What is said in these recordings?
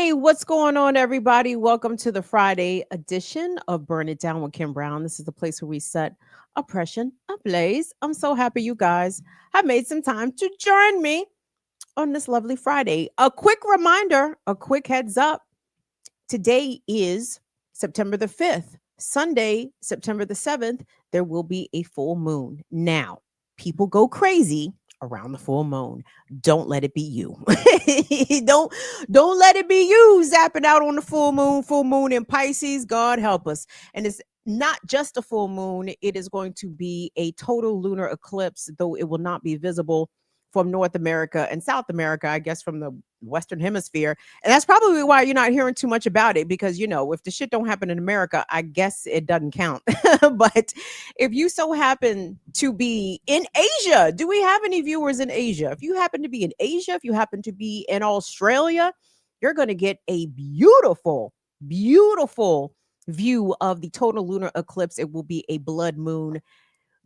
Hey, what's going on, everybody? Welcome to the Friday edition of Burn It Down with Kim Brown. This is the place where we set oppression ablaze. I'm so happy you guys have made some time to join me on this lovely Friday. A quick reminder, a quick heads up. Today is September the 5th. Sunday, September the 7th, there will be a full moon. Now, people go crazy around the full moon. Don't let it be you. don't let it be you zapping out on the full moon in Pisces. God help us. And it's not just a full moon, it is going to be a total lunar eclipse, though it will not be visible from North America and South America, I guess from the Western Hemisphere. And that's probably why you're not hearing too much about it, because, you know, if the shit don't happen in America, I guess it doesn't count. But if you so happen to be in Asia, do we have any viewers in Asia? If you happen to be in Asia, if you happen to be in Australia, you're going to get a beautiful, beautiful view of the total lunar eclipse. It will be a blood moon.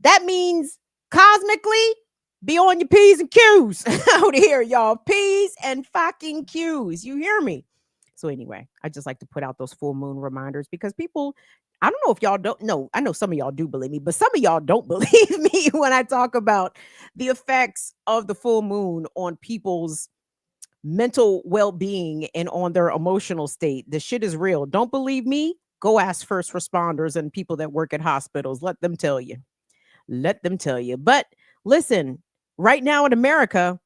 That means cosmically, be on your P's and Q's out here, y'all. P's and fucking Q's. You hear me? So anyway, I just like to put out those full moon reminders because people, I don't know if y'all don't know. I know some of y'all do believe me, but some of y'all don't believe me when I talk about the effects of the full moon on people's mental well-being and on their emotional state. The shit is real. Don't believe me? Go ask first responders and people that work at hospitals. Let them tell you. Let them tell you. But listen, right now in America,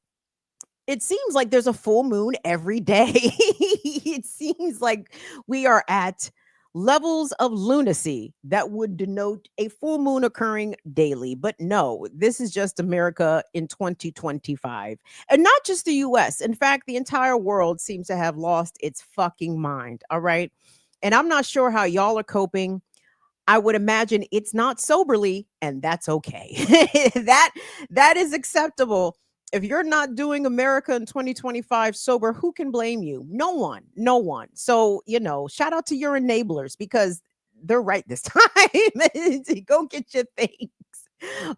it seems like there's a full moon every day. It seems like we are at levels of lunacy that would denote a full moon occurring daily. But no, this is just America in 2025. And not just the US. In fact, the entire world seems to have lost its fucking mind. All right. And I'm not sure how y'all are coping. I would imagine it's not soberly, and that's okay. that is acceptable. If you're not doing America in 2025 sober, who can blame you? No one, no one. So, you know, shout out to your enablers because they're right this time. Go get your things.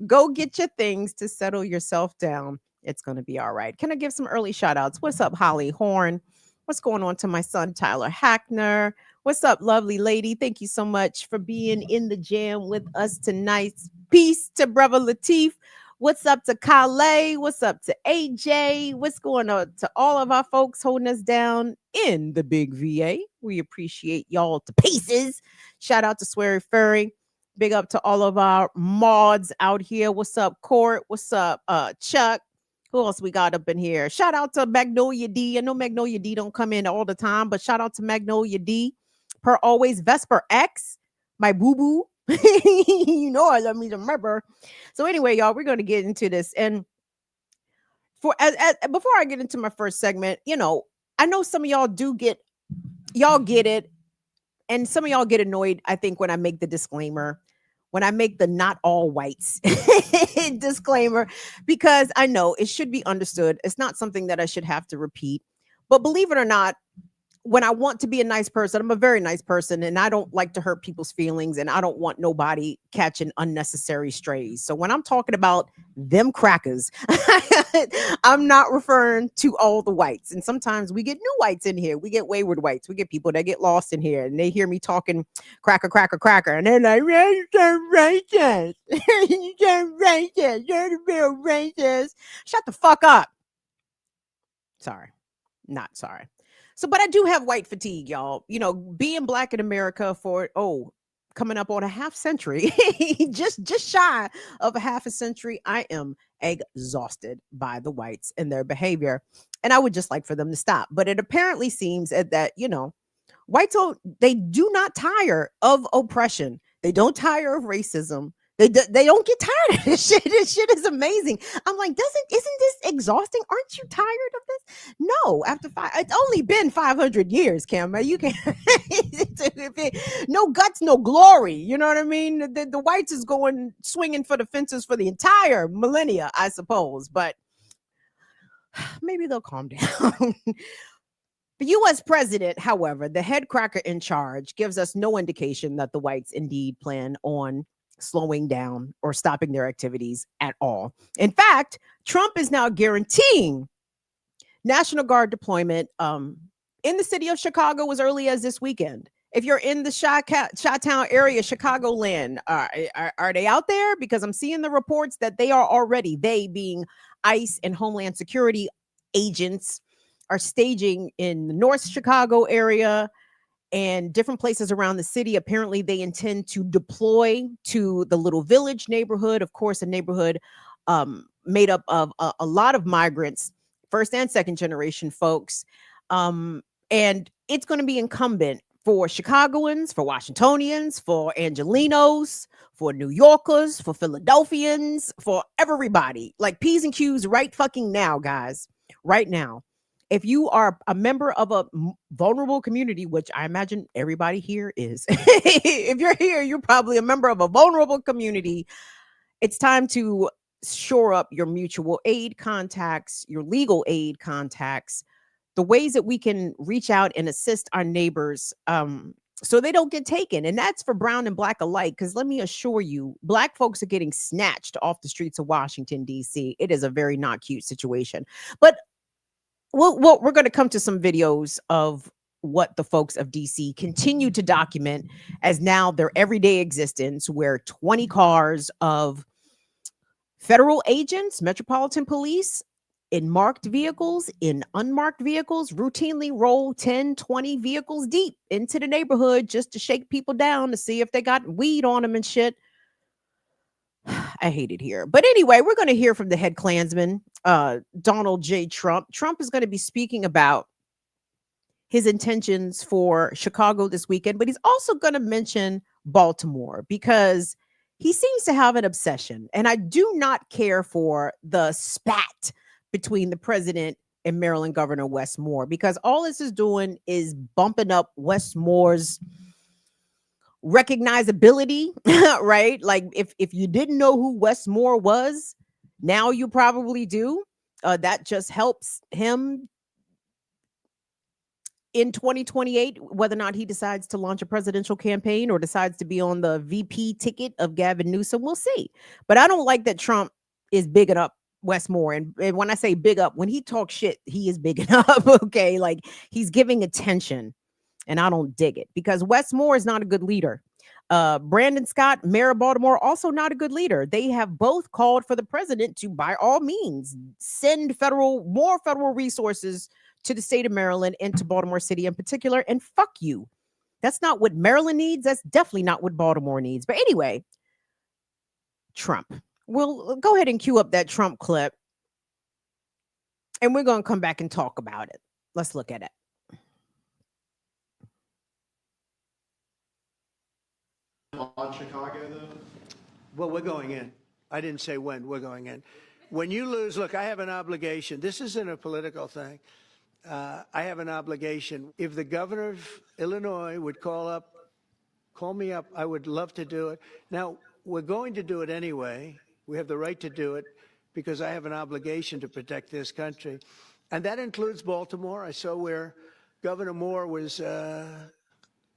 Go get your things to settle yourself down. It's going to be all right. Can I give some early shout outs? What's up, Holly Horn? What's going on to my son, Tyler Hackner? What's up, lovely lady? Thank you so much for being in the jam with us tonight. Peace to Brother Latif. What's up to Kale? What's up to AJ? What's going on to all of our folks holding us down in the big VA? We appreciate y'all to pieces. Shout out to Sweary Furry. Big up to all of our mods out here. What's up, Court? What's up, Chuck? Who else we got up in here? Shout out to Magnolia D. I know Magnolia D don't come in all the time, but shout out to Magnolia D. Per always, Vesper X, my boo-boo. You know I love me to remember. So anyway, y'all, we're going to get into this. And before I get into my first segment, you know, I know some of y'all get it. And some of y'all get annoyed, I think, when I make the disclaimer, when I make the not all whites disclaimer, because I know it should be understood. It's not something that I should have to repeat. But believe it or not, when I want to be a nice person, I'm a very nice person and I don't like to hurt people's feelings and I don't want nobody catching unnecessary strays. So when I'm talking about them crackers, I'm not referring to all the whites. And sometimes we get new whites in here. We get wayward whites. We get people that get lost in here and they hear me talking cracker, cracker, cracker. And they're like, you're racist. You're racist. You're the real racist. Shut the fuck up. Sorry. Not sorry. So, but I do have white fatigue, y'all. You know, being black in America for coming up on a half century, just shy of a half a century, I am exhausted by the whites and their behavior, and I would just like for them to stop. But it apparently seems that you know, whites they do not tire of oppression. They don't tire of racism. They don't get tired of this shit. This shit is amazing. I'm like, isn't this exhausting? Aren't you tired of this? No, it's only been 500 years, Cam. You can no guts, no glory. You know what I mean? The whites is going swinging for the fences for the entire millennia, I suppose. But maybe they'll calm down. The U.S. president, however, the head cracker in charge, gives us no indication that the whites indeed plan on slowing down or stopping their activities at all. In fact, Trump is now guaranteeing National Guard deployment in the city of Chicago as early as this weekend. If you're in the Chi-Town area, Chicagoland, are they out there? Because I'm seeing the reports that they are already, they being ICE and Homeland Security agents, are staging in the North Chicago area and different places around the city. Apparently, they intend to deploy to the Little Village neighborhood, of course, a neighborhood made up of a lot of migrants, first and second generation folks. Um, and it's going to be incumbent for Chicagoans, for Washingtonians, for Angelinos, for New Yorkers, for Philadelphians, for everybody. Like P's and Q's right fucking now, guys. Right now. If you are a member of a vulnerable community, which I imagine everybody here is, if you're here, you're probably a member of a vulnerable community. It's time to shore up your mutual aid contacts, your legal aid contacts, the ways that we can reach out and assist our neighbors so they don't get taken. And that's for brown and black alike. Because let me assure you, black folks are getting snatched off the streets of Washington, D.C. It is a very not cute situation. But we're going to come to some videos of what the folks of DC continue to document as now their everyday existence, where 20 cars of federal agents, Metropolitan Police, in marked vehicles, in unmarked vehicles, routinely roll 10, 20 vehicles deep into the neighborhood just to shake people down to see if they got weed on them and shit. I hate it here. But anyway, we're going to hear from the head Klansman, Donald J. Trump. Trump is going to be speaking about his intentions for Chicago this weekend, but he's also going to mention Baltimore because he seems to have an obsession. And I do not care for the spat between the president and Maryland Governor Wes Moore, because all this is doing is bumping up Wes Moore's recognizability, right? Like if you didn't know who Wes Moore was, now you probably do. That just helps him in 2028, whether or not he decides to launch a presidential campaign or decides to be on the VP ticket of Gavin Newsom. We'll see. But I don't like that Trump is bigging up Wes Moore. And when I say big up, when he talks shit, he is bigging up. Okay. Like he's giving attention. And I don't dig it because Wes Moore is not a good leader. Brandon Scott, mayor of Baltimore, also not a good leader. They have both called for the president to, by all means, send more federal resources to the state of Maryland and to Baltimore City in particular. And fuck you. That's not what Maryland needs. That's definitely not what Baltimore needs. But anyway, Trump. We'll go ahead and cue up that Trump clip. And we're going to come back and talk about it. Let's look at it. On Chicago, though? Well, we're going in. I didn't say when. We're going in. When you lose, look, I have an obligation. This isn't a political thing. I have an obligation. If the governor of Illinois would call me up, I would love to do it. Now, we're going to do it anyway. We have the right to do it because I have an obligation to protect this country. And that includes Baltimore. I saw where Governor Moore was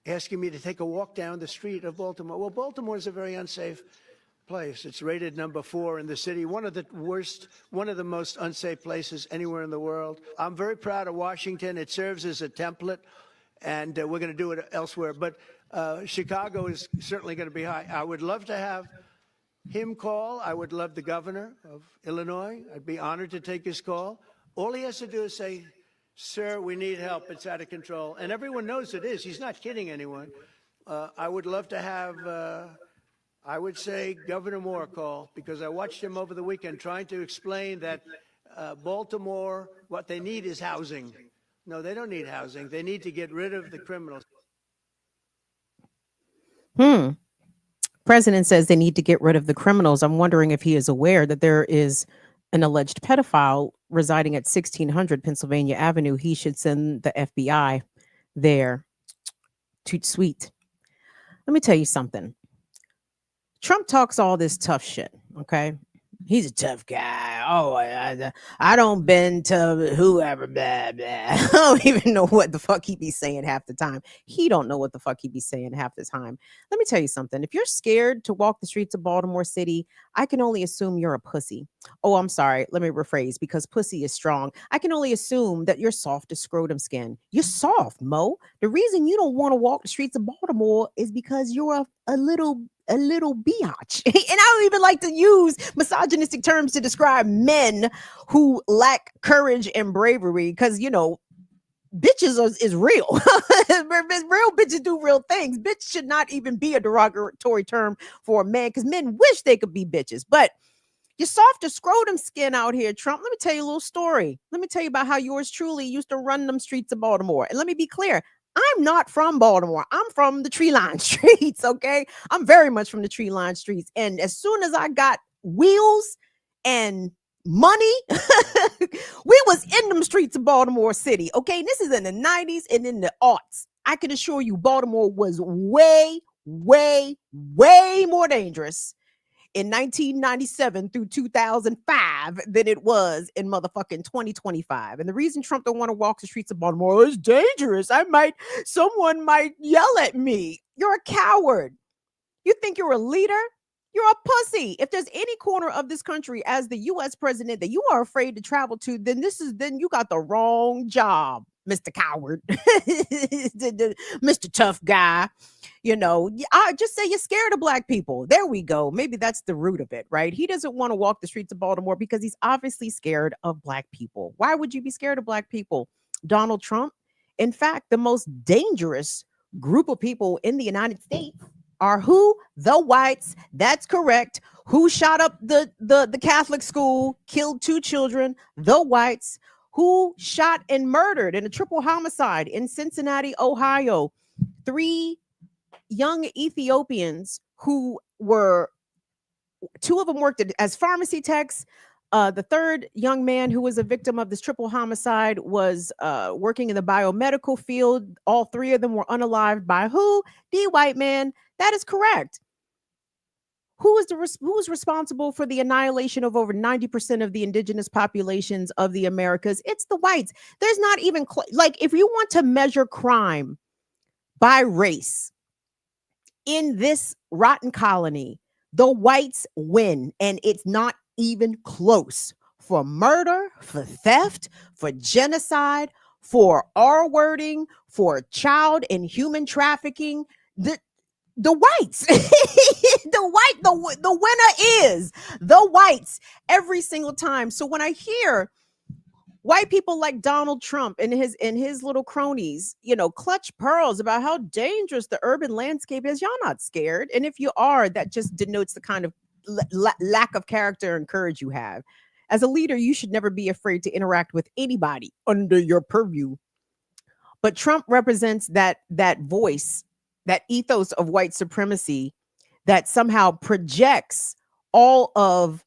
asking me to take a walk down the street of Baltimore. Well, Baltimore is a very unsafe place. It's rated number 4 in the city, one of the most unsafe places anywhere in the world. I'm very proud of Washington. It serves as a template, and we're going to do it elsewhere. But Chicago is certainly going to be high. I would love to have him call. I would love the governor of Illinois. I'd be honored to take his call. All he has to do is say, "Sir, we need help. It's out of control." And everyone knows it is. He's not kidding anyone. I would love to have, I would say, Governor Moore call, because I watched him over the weekend trying to explain that Baltimore, what they need is housing. No, they don't need housing. They need to get rid of the criminals. President says they need to get rid of the criminals. I'm wondering if he is aware that there is an alleged pedophile residing at 1600 Pennsylvania Avenue. He should send the FBI there. Toot sweet. Let me tell you something. Trump talks all this tough shit, okay? He's a tough guy. oh, I don't bend to whoever, blah, blah. I don't even know what the fuck he be saying half the time. He don't know what the fuck he be saying half the time. Let me tell you something. If you're scared to walk the streets of Baltimore City, I can only assume you're a pussy. Oh, I'm sorry. Let me rephrase because pussy is strong. I can only assume that you're soft as scrotum skin. You're soft, Mo. The reason you don't want to walk the streets of Baltimore is because you're a little biatch. And I don't even like to use misogynistic terms to describe men who lack courage and bravery because, bitches is real. Real bitches do real things. Bitch should not even be a derogatory term for a man because men wish they could be bitches. But you're soft as scrotum skin out here, Trump. Let me tell you a little story. Let me tell you about how yours truly used to run them streets of Baltimore. And let me be clear. I'm not from Baltimore. I'm from the tree line streets, okay? I'm very much from the tree line streets. And as soon as I got wheels and money, we was in them streets of Baltimore City, okay? This is in the 90s and in the aughts. I can assure you Baltimore was way, way, way more dangerous in 1997 through 2005 than it was in motherfucking 2025. And the reason Trump don't want to walk the streets of Baltimore is dangerous. Someone might yell at me. You're a coward. You think you're a leader? You're a pussy. If there's any corner of this country as the US president that you are afraid to travel to, then you got the wrong job, Mr. Coward. Mr. Tough Guy. I just say you're scared of black people. There we go. Maybe that's the root of it, right? He doesn't want to walk the streets of Baltimore because he's obviously scared of black people. Why would you be scared of black people? Donald Trump, in fact, the most dangerous group of people in the United States are who? The whites. That's correct. Who shot up the Catholic school, killed 2 children? The whites. Who shot and murdered in a triple homicide in Cincinnati, Ohio? 3 young Ethiopians who were 2 of them worked as pharmacy techs. The third young man who was a victim of this triple homicide was working in the biomedical field. All 3 of them were unalived by who? The white man. That is correct. Who was responsible for the annihilation of over 90% of the indigenous populations of the Americas? It's the whites. There's not even if you want to measure crime by race in this rotten colony, the whites win, and it's not even close. For murder, for theft, for genocide, for R-wording, for child and human trafficking, the whites, the winner is the whites every single time. So when I hear white people like Donald Trump and his little cronies, clutch pearls about how dangerous the urban landscape is, y'all not scared. And if you are, that just denotes the kind of lack of character and courage you have. As a leader, you should never be afraid to interact with anybody under your purview. But Trump represents that voice, that ethos of white supremacy that somehow projects all of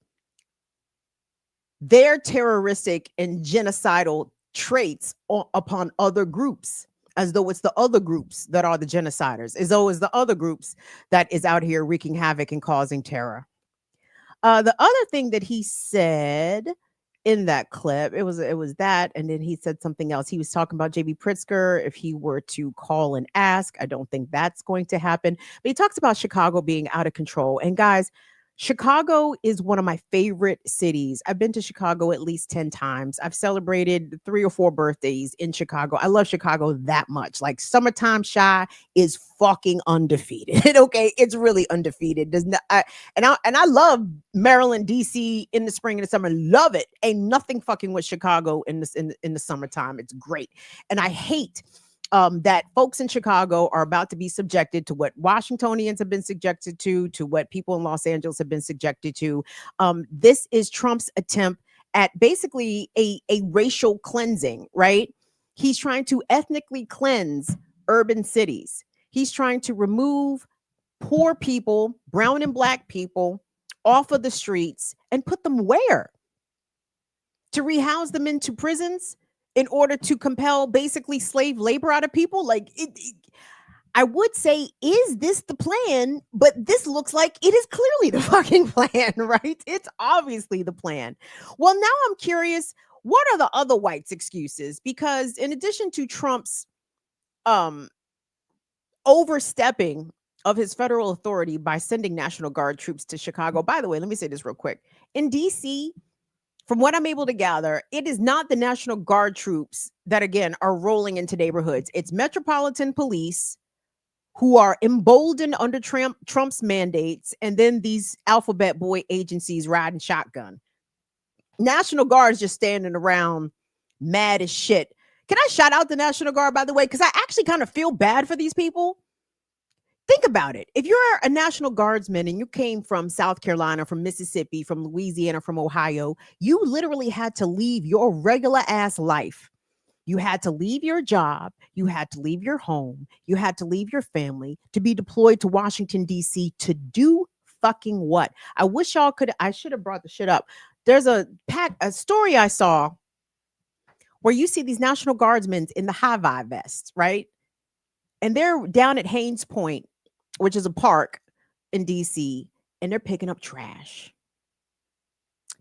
their terroristic and genocidal traits upon other groups, as though it's the other groups that are the genociders, as though it's the other groups that is out here wreaking havoc and causing terror. The other thing that he said in that clip, it was that, and then he said something else. He was talking about JB Pritzker if he were to call and ask. I don't think that's going to happen. But he talks about Chicago being out of control. And guys, Chicago is one of my favorite cities. I've been to Chicago at least 10 times. I've celebrated 3 or 4 birthdays in Chicago. I love Chicago that much. Like summertime shy is fucking undefeated. Okay, it's really undefeated. And I love Maryland, DC in the spring and the summer. Love it. Ain't nothing fucking with Chicago in the summertime. It's great. And I hate that folks in Chicago are about to be subjected to what Washingtonians have been subjected to what people in Los Angeles have been subjected to. This is Trump's attempt at basically a racial cleansing, right? He's trying to ethnically cleanse urban cities. He's trying to remove poor people, brown and black people, off of the streets and put them where? To rehouse them into prisons? In order to compel basically slave labor out of people? I would say, is this the plan? But this looks like it is clearly the fucking plan, right? It's obviously the plan. Well, now I'm curious, what are the other whites' excuses? Because in addition to Trump's um overstepping of his federal authority by sending National Guard troops to Chicago, by the way, let me say this real quick. In DC, from what I'm able to gather, it is not the National Guard troops that, again, are rolling into neighborhoods. It's Metropolitan Police who are emboldened under Trump's mandates, and then these alphabet boy agencies riding shotgun. National Guard is just standing around mad as shit. Can I shout out the National Guard, by the way? Because I actually kind of feel bad for these people. Think about it. If you're a National Guardsman and you came from South Carolina, from Mississippi, from Louisiana, from Ohio, you literally had to leave your regular ass life. You had to leave your job. You had to leave your home. You had to leave your family to be deployed to Washington, D.C. to do fucking what? I wish y'all could. I should have brought the shit up. There's a story I saw where you see these National Guardsmen in the high-vis vests, right? And they're down at Haynes Point, which is a park in D.C., and they're picking up trash.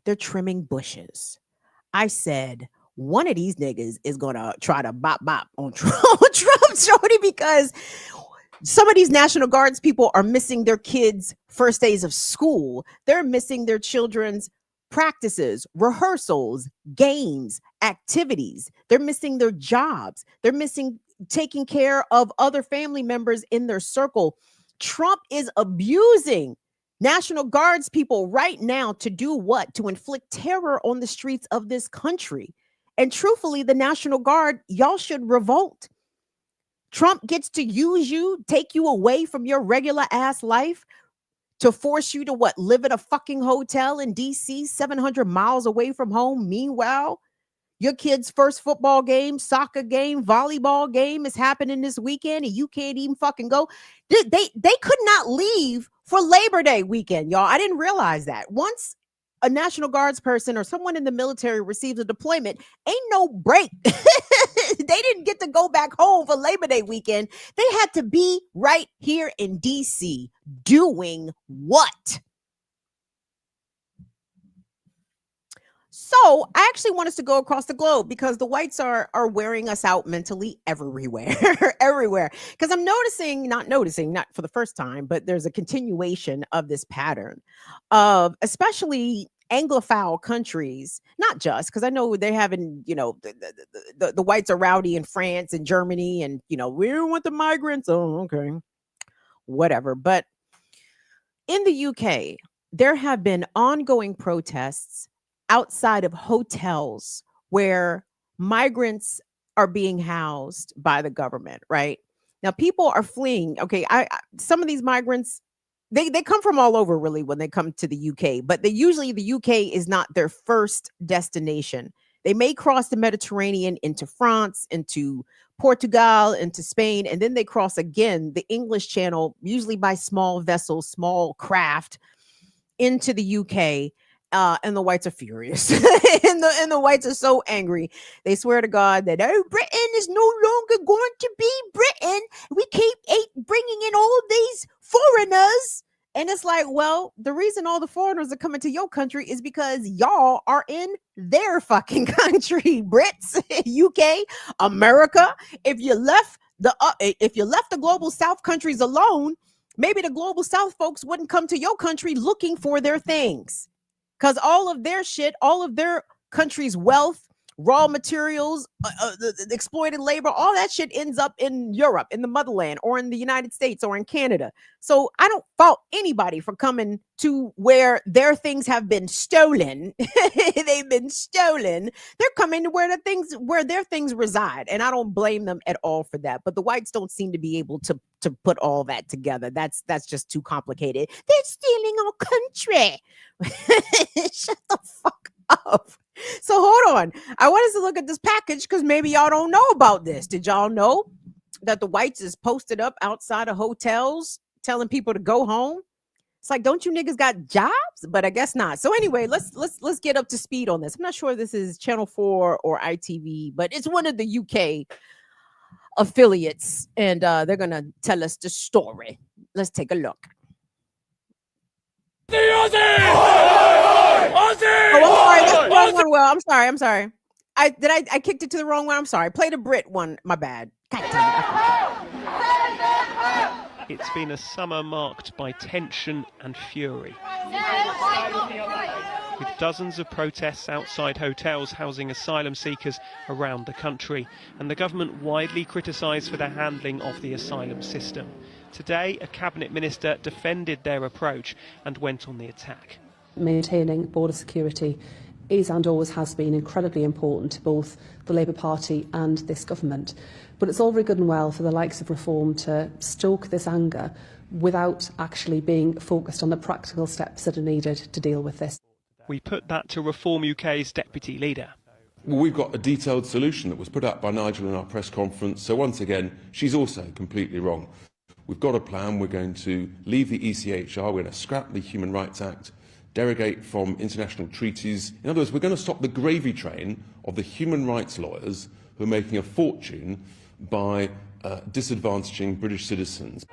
They're trimming bushes. I said, one of these niggas is going to try to bop on Trump, shorty, because some of these National Guards people are missing their kids' first days of school. They're missing their children's practices, rehearsals, games, activities. They're missing their jobs. They're missing taking care of other family members in their circle. Trump is abusing National Guards people right now to do what? To inflict terror on the streets of this country. And truthfully, the National Guard, y'all should revolt. Trump gets to use you, take you away from your regular ass life to force you to what? Live at a fucking hotel in DC, 700 miles away from home. Meanwhile, your kid's first football game, soccer game, volleyball game is happening this weekend and you can't even fucking go. They could not leave for Labor Day weekend, y'all. I didn't realize that. Once a National Guards person or someone in the military receives a deployment, ain't no break. They didn't get to go back home for Labor Day weekend. They had to be right here in DC doing what? So I actually want us to go across the globe because the whites are wearing us out mentally everywhere, everywhere. Because I'm not for the first time, but there's a continuation of this pattern of especially Anglophile countries, not just because I know they haven't, the whites are rowdy in France and Germany, and we don't want the migrants. Oh, okay, whatever. But in the UK, there have been ongoing protests outside of hotels where migrants are being housed by the government, right? Now, people are fleeing. Okay, some of these migrants, they come from all over really when they come to the UK, but usually the UK is not their first destination. They may cross the Mediterranean into France, into Portugal, into Spain, and then they cross again the English Channel, usually by small vessels, small craft, into the UK. And the whites are furious. and the whites are so angry. They swear to God that Britain is no longer going to be Britain. We keep bringing in all these foreigners. And it's like, well, the reason all the foreigners are coming to your country is because y'all are in their fucking country. Brits, UK, America. If you left the global South countries alone, maybe the global South folks wouldn't come to your country looking for their things. Because all of their shit, all of their country's wealth, raw materials, the exploited labor, all that shit ends up in Europe, in the motherland, or in the United States, or in Canada. So I don't fault anybody for coming to where their things have been stolen. They've been stolen. They're coming to where their things reside, and I don't blame them at all for that. But the whites don't seem to be able to put all that together. That's just too complicated. They're stealing our country. Shut the fuck up. So hold on. I want us to look at this package because maybe y'all don't know about this. Did y'all know that the whites is posted up outside of hotels telling people to go home? It's like, don't you niggas got jobs? But I guess not. So anyway, let's get up to speed on this. I'm not sure if this is Channel 4 or ITV, but it's one of the UK affiliates, and they're going to tell us the story. Let's take a look. Oh, I'm sorry. That's the wrong one. Well, I'm sorry. I kicked it to the wrong one. I'm sorry. Play the Brit one. My bad. God damn it. It's been a summer marked by tension and fury, with dozens of protests outside hotels housing asylum seekers around the country, and the government widely criticised for their handling of the asylum system. Today, a cabinet minister defended their approach and went on the attack. Maintaining border security is and always has been incredibly important to both the Labour Party and this government. But it's all very good and well for the likes of Reform to stoke this anger without actually being focused on the practical steps that are needed to deal with this. We put that to Reform UK's deputy leader. Well, we've got a detailed solution that was put out by Nigel in our press conference, so once again, she's also completely wrong. We've got a plan. We're going to leave the ECHR, we're going to scrap the Human Rights Act, derogate from international treaties. In other words, we're going to stop the gravy train of the human rights lawyers who are making a fortune by disadvantaging British citizens.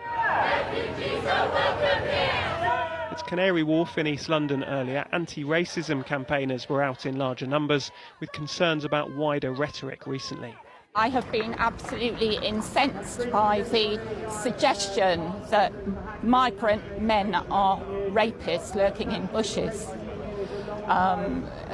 At Canary Wharf in East London earlier, anti-racism campaigners were out in larger numbers with concerns about wider rhetoric recently. I have been absolutely incensed by the suggestion that migrant men are rapists lurking in bushes.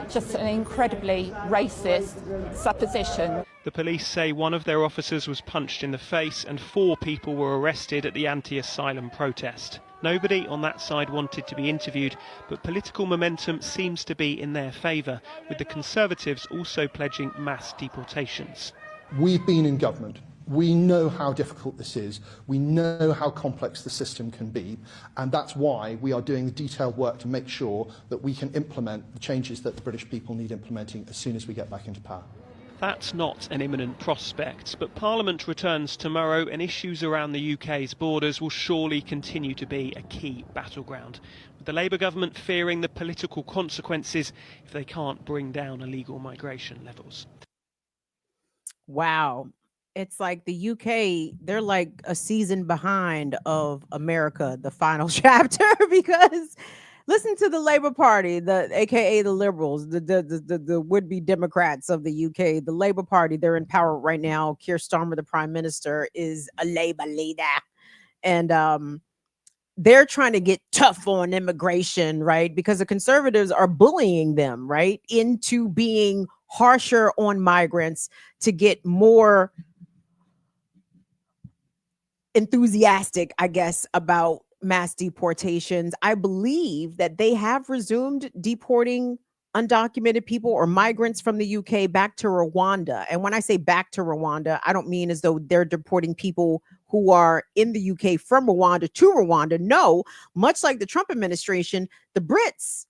Just an incredibly racist supposition. The police say one of their officers was punched in the face and 4 people were arrested at the anti-asylum protest. Nobody on that side wanted to be interviewed, but political momentum seems to be in their favour, with the Conservatives also pledging mass deportations. We've been in government. We know how difficult this is. We know how complex the system can be. And that's why we are doing the detailed work to make sure that we can implement the changes that the British people need implementing as soon as we get back into power. That's not an imminent prospect, but Parliament returns tomorrow and issues around the UK's borders will surely continue to be a key battleground, with the Labour government fearing the political consequences if they can't bring down illegal migration levels. Wow. It's like the UK, they're like a season behind of America, the final chapter, because listen to the Labour Party, the aka the Liberals, the would-be Democrats of the UK, the Labour Party, they're in power right now. Keir Starmer, the Prime Minister, is a Labour leader. And they're trying to get tough on immigration, right? Because the Conservatives are bullying them, right, into being harsher on migrants to get more enthusiastic, I guess, about mass deportations. I believe that they have resumed deporting undocumented people or migrants from the UK back to Rwanda. And when I say back to Rwanda, I don't mean as though they're deporting people who are in the UK from Rwanda to Rwanda. No, much like the Trump administration, the Brits,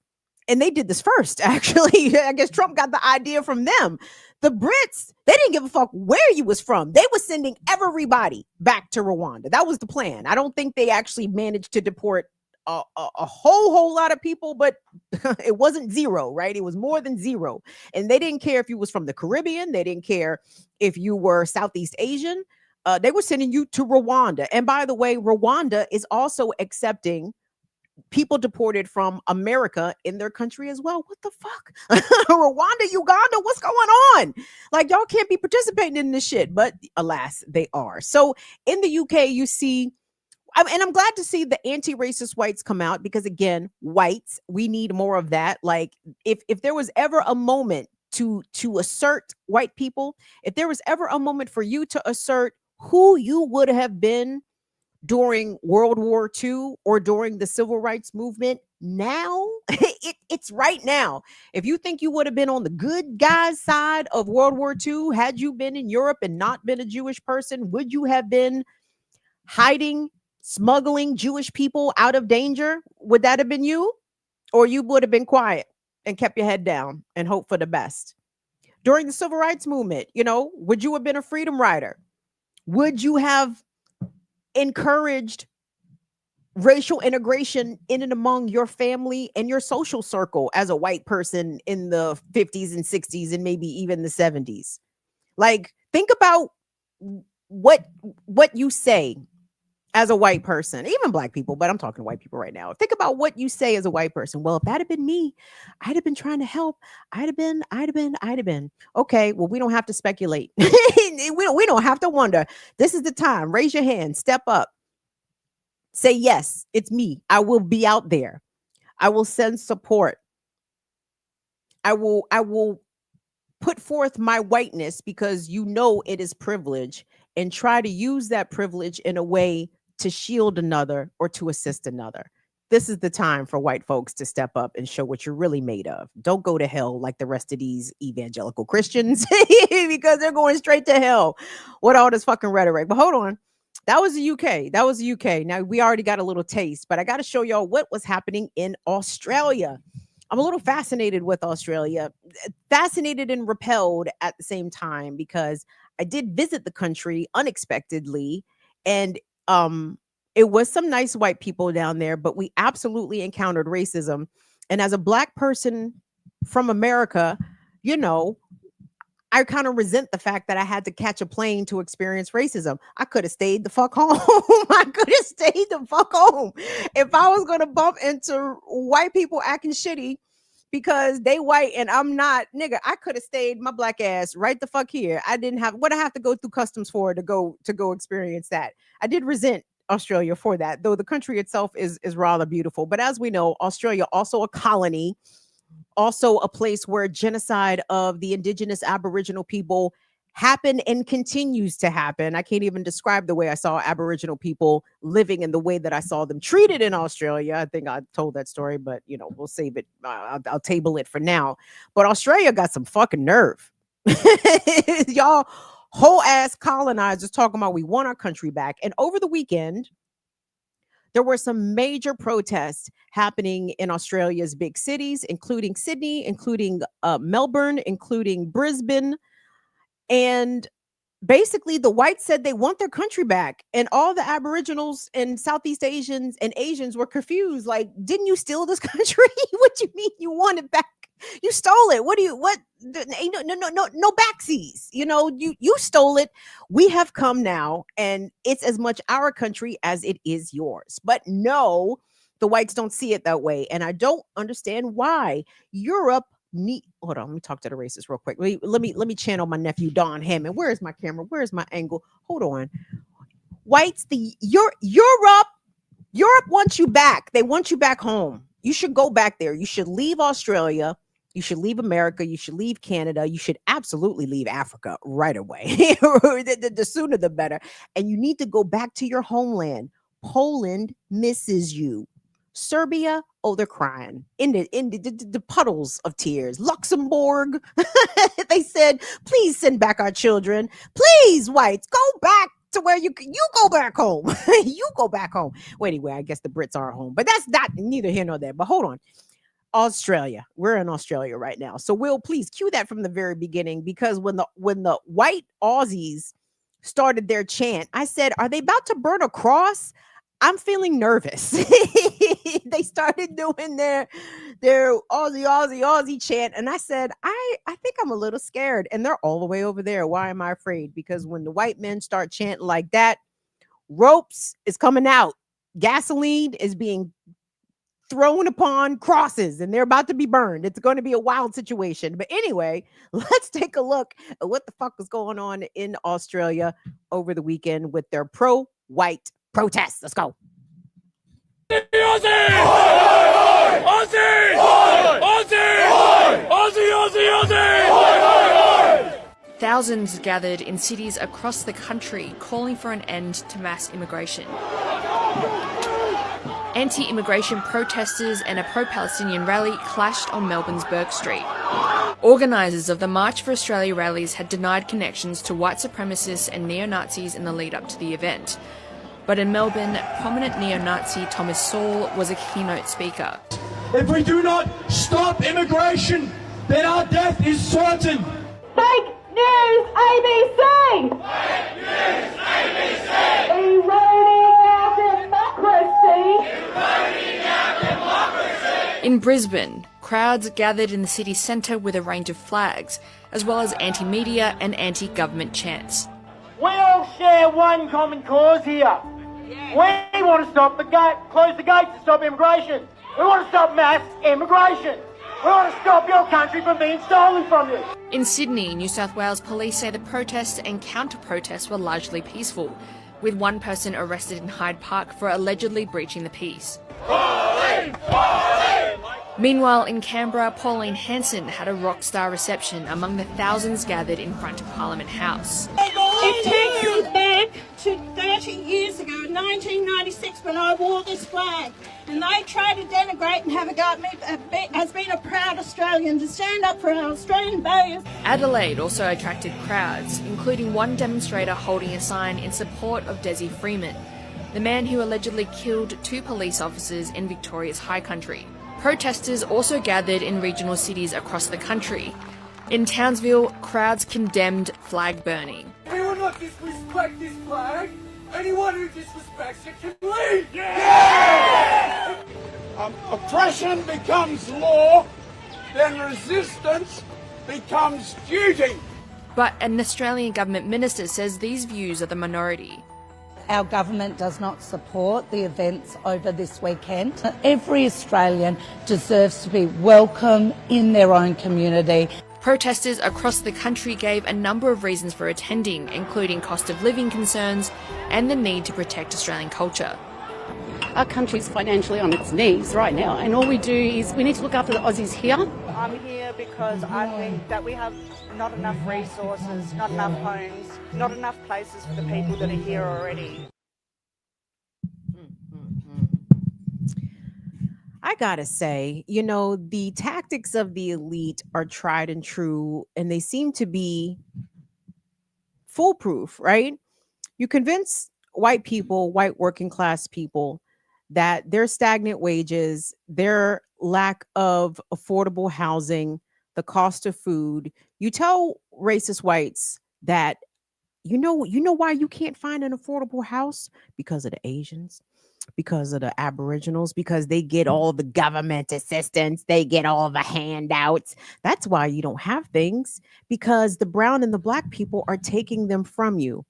and they did this first, actually. I guess Trump got the idea from them. The Brits, they didn't give a fuck where you was from. They were sending everybody back to Rwanda. That was the plan. I don't think they actually managed to deport a whole lot of people, but it wasn't zero, right? It was more than zero. And they didn't care if you was from the Caribbean. They didn't care if you were Southeast Asian. They were sending you to Rwanda. And by the way, Rwanda is also accepting people deported from America in their country as well. What the fuck? Rwanda, Uganda, what's going on? Like, y'all can't be participating in this shit, but alas, they are. So in the UK, you see, and I'm glad to see the anti-racist whites come out, because again, whites, we need more of that. Like, if there was ever a moment to assert white people, if there was ever a moment for you to assert who you would have been during World War II or during the Civil Rights Movement, now it's right now. If you think you would have been on the good guys side of World War II, had you been in Europe and not been a Jewish person, would you have been hiding, smuggling Jewish people out of danger? Would that have been you? Or you would have been quiet and kept your head down and hope for the best? During the Civil Rights Movement, would you have been a freedom rider? Would you have encouraged racial integration in and among your family and your social circle as a white person in the 50s and 60s and maybe even the 70s? Like, think about what you say as a white person, even black people, but I'm talking to white people right now. Think about what you say as a white person. Well, if that had been me, I'd have been trying to help. I'd have been. Okay, well, we don't have to speculate. we don't have to wonder. This is the time. Raise your hand. Step up. Say, yes, it's me. I will be out there. I will send support. I will put forth my whiteness because you know it is privilege, and try to use that privilege in a way to shield another or to assist another. This is the time for white folks to step up and show what you're really made of. Don't go to hell like the rest of these evangelical Christians because they're going straight to hell with all this fucking rhetoric. But hold on. That was the UK. That was the UK. Now we already got a little taste, but I got to show y'all what was happening in Australia. I'm a little fascinated with Australia, fascinated and repelled at the same time, because I did visit the country unexpectedly, and it was some nice white people down there, but we absolutely encountered racism. And as a black person from America, you know, I kind of resent the fact that I had to catch a plane to experience racism. I could have stayed the fuck home. I could have stayed the fuck home. If I was going to bump into white people acting shitty because they white and I'm not, nigga, I could have stayed my black ass right the fuck here. I didn't have what I have to go through customs for to go experience that. I did resent Australia for that, though the country itself is rather beautiful. But as we know, Australia also a colony, also a place where genocide of the indigenous Aboriginal people happened and continues to happen. I can't even describe the way I saw Aboriginal people living and the way that I saw them treated in Australia. I think I told that story, but you know, we'll save it. I'll table it for now. But Australia got some fucking nerve. Y'all whole ass colonizers talking about we want our country back. And over the weekend, there were some major protests happening in Australia's big cities, including Sydney, including Melbourne, including Brisbane. And basically, the whites said they want their country back. And all the Aboriginals and Southeast Asians and Asians were confused. Like, didn't you steal this country? What do you mean you want it back? You stole it. Ain't no backsies. You know, you stole it. We have come now, and it's as much our country as it is yours. But no, the whites don't see it that way. And I don't understand why. Europe hold on, let me talk to the racist real quick. Let me channel my nephew Don Hammond. Where is my camera? Where is my angle? Hold on. Whites, Europe wants you back. They want you back home. You should go back there. You should leave Australia. You should leave America. You should leave Canada. You should absolutely leave Africa right away. The sooner the better. And you need to go back to your homeland. Poland misses you. Serbia, oh, they're crying in the puddles of tears. Luxembourg, they said, please send back our children. Please, whites, go back to where you go back home. You go back home. Well, anyway, I guess the Brits are home, but that's not neither here nor there. But hold on. Australia, we're in Australia right now. So Will, please cue that from the very beginning, because when the white Aussies started their chant, I said, are they about to burn a cross? I'm feeling nervous. They started doing their Aussie chant. And I said, I think I'm a little scared. And they're all the way over there. Why am I afraid? Because when the white men start chanting like that, ropes is coming out. Gasoline is being thrown upon crosses and they're about to be burned. It's going to be a wild situation. But anyway, let's take a look at what the fuck was going on in Australia over the weekend with their pro-white protests. Let's go. Aussie! Aussie! Aussie! Aussie! Aussie! Thousands gathered in cities across the country calling for an end to mass immigration. Anti-immigration protesters and a pro-Palestinian rally clashed on Melbourne's Bourke Street. Organisers of the March for Australia rallies had denied connections to white supremacists and neo-Nazis in the lead-up to the event. But in Melbourne, prominent neo-Nazi Thomas Sowell was a keynote speaker. If we do not stop immigration, then our death is certain. Fake news, ABC! Fake news, ABC! Eroding our democracy! Eroding our democracy! In Brisbane, crowds gathered in the city centre with a range of flags, as well as anti-media and anti-government chants. We all all share one common cause here. We want to stop close the gates to stop immigration. We want to stop mass immigration. We want to stop your country from being stolen from you. In Sydney, New South Wales police say the protests and counter-protests were largely peaceful, with one person arrested in Hyde Park for allegedly breaching the peace. Meanwhile, in Canberra, Pauline Hanson had a rock star reception among the thousands gathered in front of Parliament House. It takes me back to 30 years ago, 1996, when I wore this flag. And they tried to denigrate and have a go at me as being a proud Australian, to stand up for our Australian values. Adelaide also attracted crowds, including one demonstrator holding a sign in support of Desi Freeman, the man who allegedly killed 2 police officers in Victoria's High Country. Protesters also gathered in regional cities across the country. In Townsville, crowds condemned flag burning. We will not disrespect this flag. Anyone who disrespects it can leave. Yeah! Oppression becomes law, then resistance becomes duty. But an Australian government minister says these views are the minority. Our government does not support the events over this weekend. Every Australian deserves to be welcome in their own community. Protesters across the country gave a number of reasons for attending, including cost of living concerns and the need to protect Australian culture. Our country's financially on its knees right now, and all we do is we need to look after the Aussies here. I'm here because I think that we have not enough resources, not enough homes, not enough places for the people that are here already. I gotta say, you know, the tactics of the elite are tried and true, and they seem to be foolproof, right? You convince white people, white working class people, that their stagnant wages, their lack of affordable housing, the cost of food. You tell racist whites that you know why you can't find an affordable house? Because of the Asians, because of the Aboriginals, because they get all the government assistance, they get all the handouts. That's why you don't have things, because the brown and the black people are taking them from you,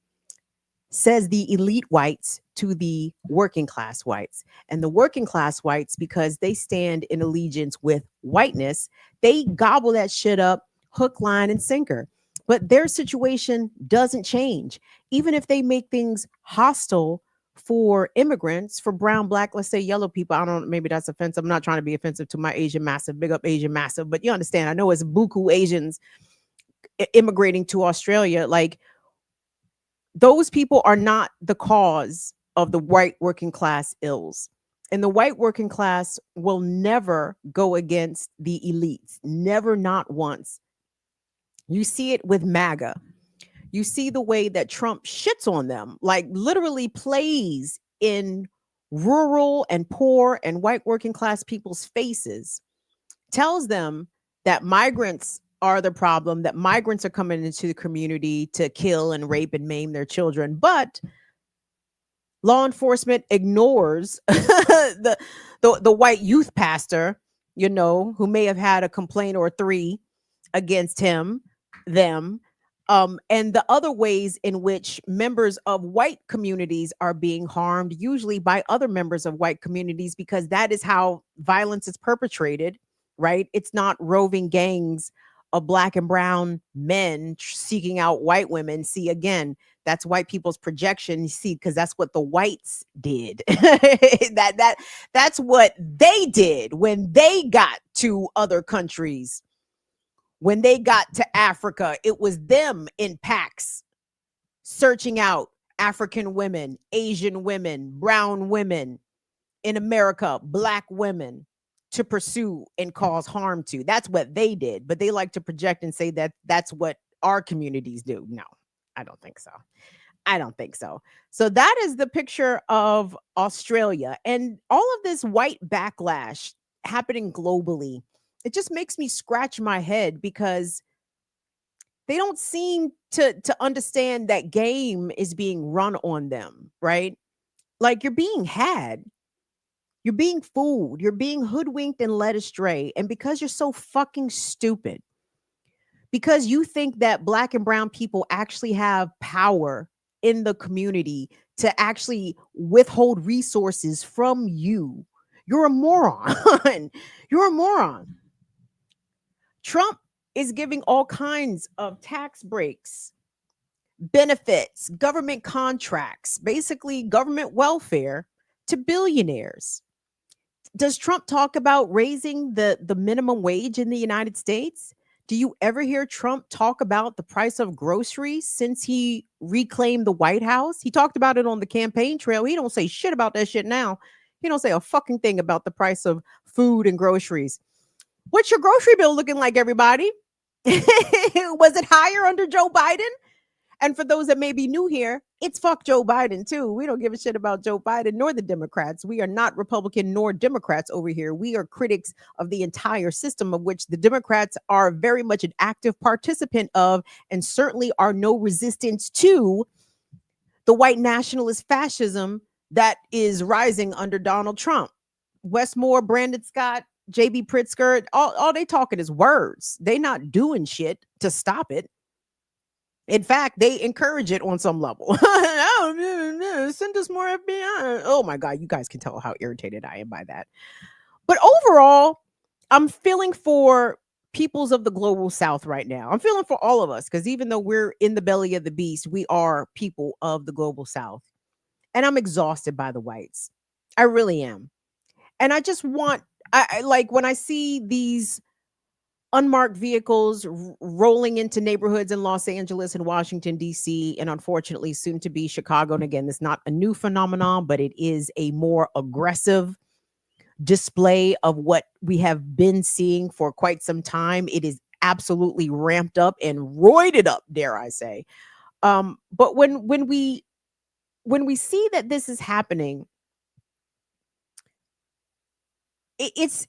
says the elite whites to the working class whites. And the working class whites, because they stand in allegiance with whiteness, they gobble that shit up hook, line, and sinker. But their situation doesn't change. Even if they make things hostile for immigrants, for brown, black, let's say yellow people. I don't, maybe that's offensive. I'm not trying to be offensive to my Asian massive, big up Asian massive, but you understand, I know it's buku Asians immigrating to Australia. Like, those people are not the cause of the white working class ills. And the white working class will never go against the elites. Never, not once. You see it with MAGA. You see the way that Trump shits on them, like literally plays in rural and poor and white working class people's faces, tells them that migrants are the problem, that migrants are coming into the community to kill and rape and maim their children. But law enforcement ignores the white youth pastor, you know, who may have had a complaint or 3 against him, them, and the other ways in which members of white communities are being harmed, usually by other members of white communities, because that is how violence is perpetrated, right? It's not roving gangs of black and brown men seeking out white women. See, again, that's white people's projection. You see, because that's what the whites did. That's what they did when they got to other countries. When they got to Africa, it was them in packs searching out African women, Asian women, brown women in America, black women to pursue and cause harm to. That's what they did. But they like to project and say that that's what our communities do. No, I don't think so. I don't think so. So that is the picture of Australia, and all of this white backlash happening globally. It just makes me scratch my head, because they don't seem to understand that game is being run on them, right? Like, you're being had. You're being fooled. You're being hoodwinked and led astray. And because you're so fucking stupid, because you think that black and brown people actually have power in the community to actually withhold resources from you, you're a moron. You're a moron. Trump is giving all kinds of tax breaks, benefits, government contracts, basically government welfare to billionaires. Does Trump talk about raising the minimum wage in the United States? Do you ever hear Trump talk about the price of groceries since he reclaimed the White House? He talked about it on the campaign trail. He don't say shit about that shit now. He don't say a fucking thing about the price of food and groceries. What's your grocery bill looking like, everybody? Was it higher under Joe Biden? And for those that may be new here, it's fuck Joe Biden too. We don't give a shit about Joe Biden nor the Democrats. We are not Republican nor Democrats over here. We are critics of the entire system, of which the Democrats are very much an active participant of, and certainly are no resistance to the white nationalist fascism that is rising under Donald Trump. Westmore, Brandon Scott, J.B. Pritzker, all they talking is words. They not doing shit to stop it. In fact, they encourage it on some level. Send us more FBI. Oh my God, you guys can tell how irritated I am by that. But overall, I'm feeling for peoples of the global South right now. I'm feeling for all of us, because even though we're in the belly of the beast, we are people of the global South. And I'm exhausted by the whites. I really am. And I just want, I like when I see these unmarked vehicles rolling into neighborhoods in Los Angeles and Washington, D.C., and unfortunately soon to be Chicago. And again, it's not a new phenomenon, but it is a more aggressive display of what we have been seeing for quite some time. It is absolutely ramped up and roided up, dare I say. But when we see that this is happening, it's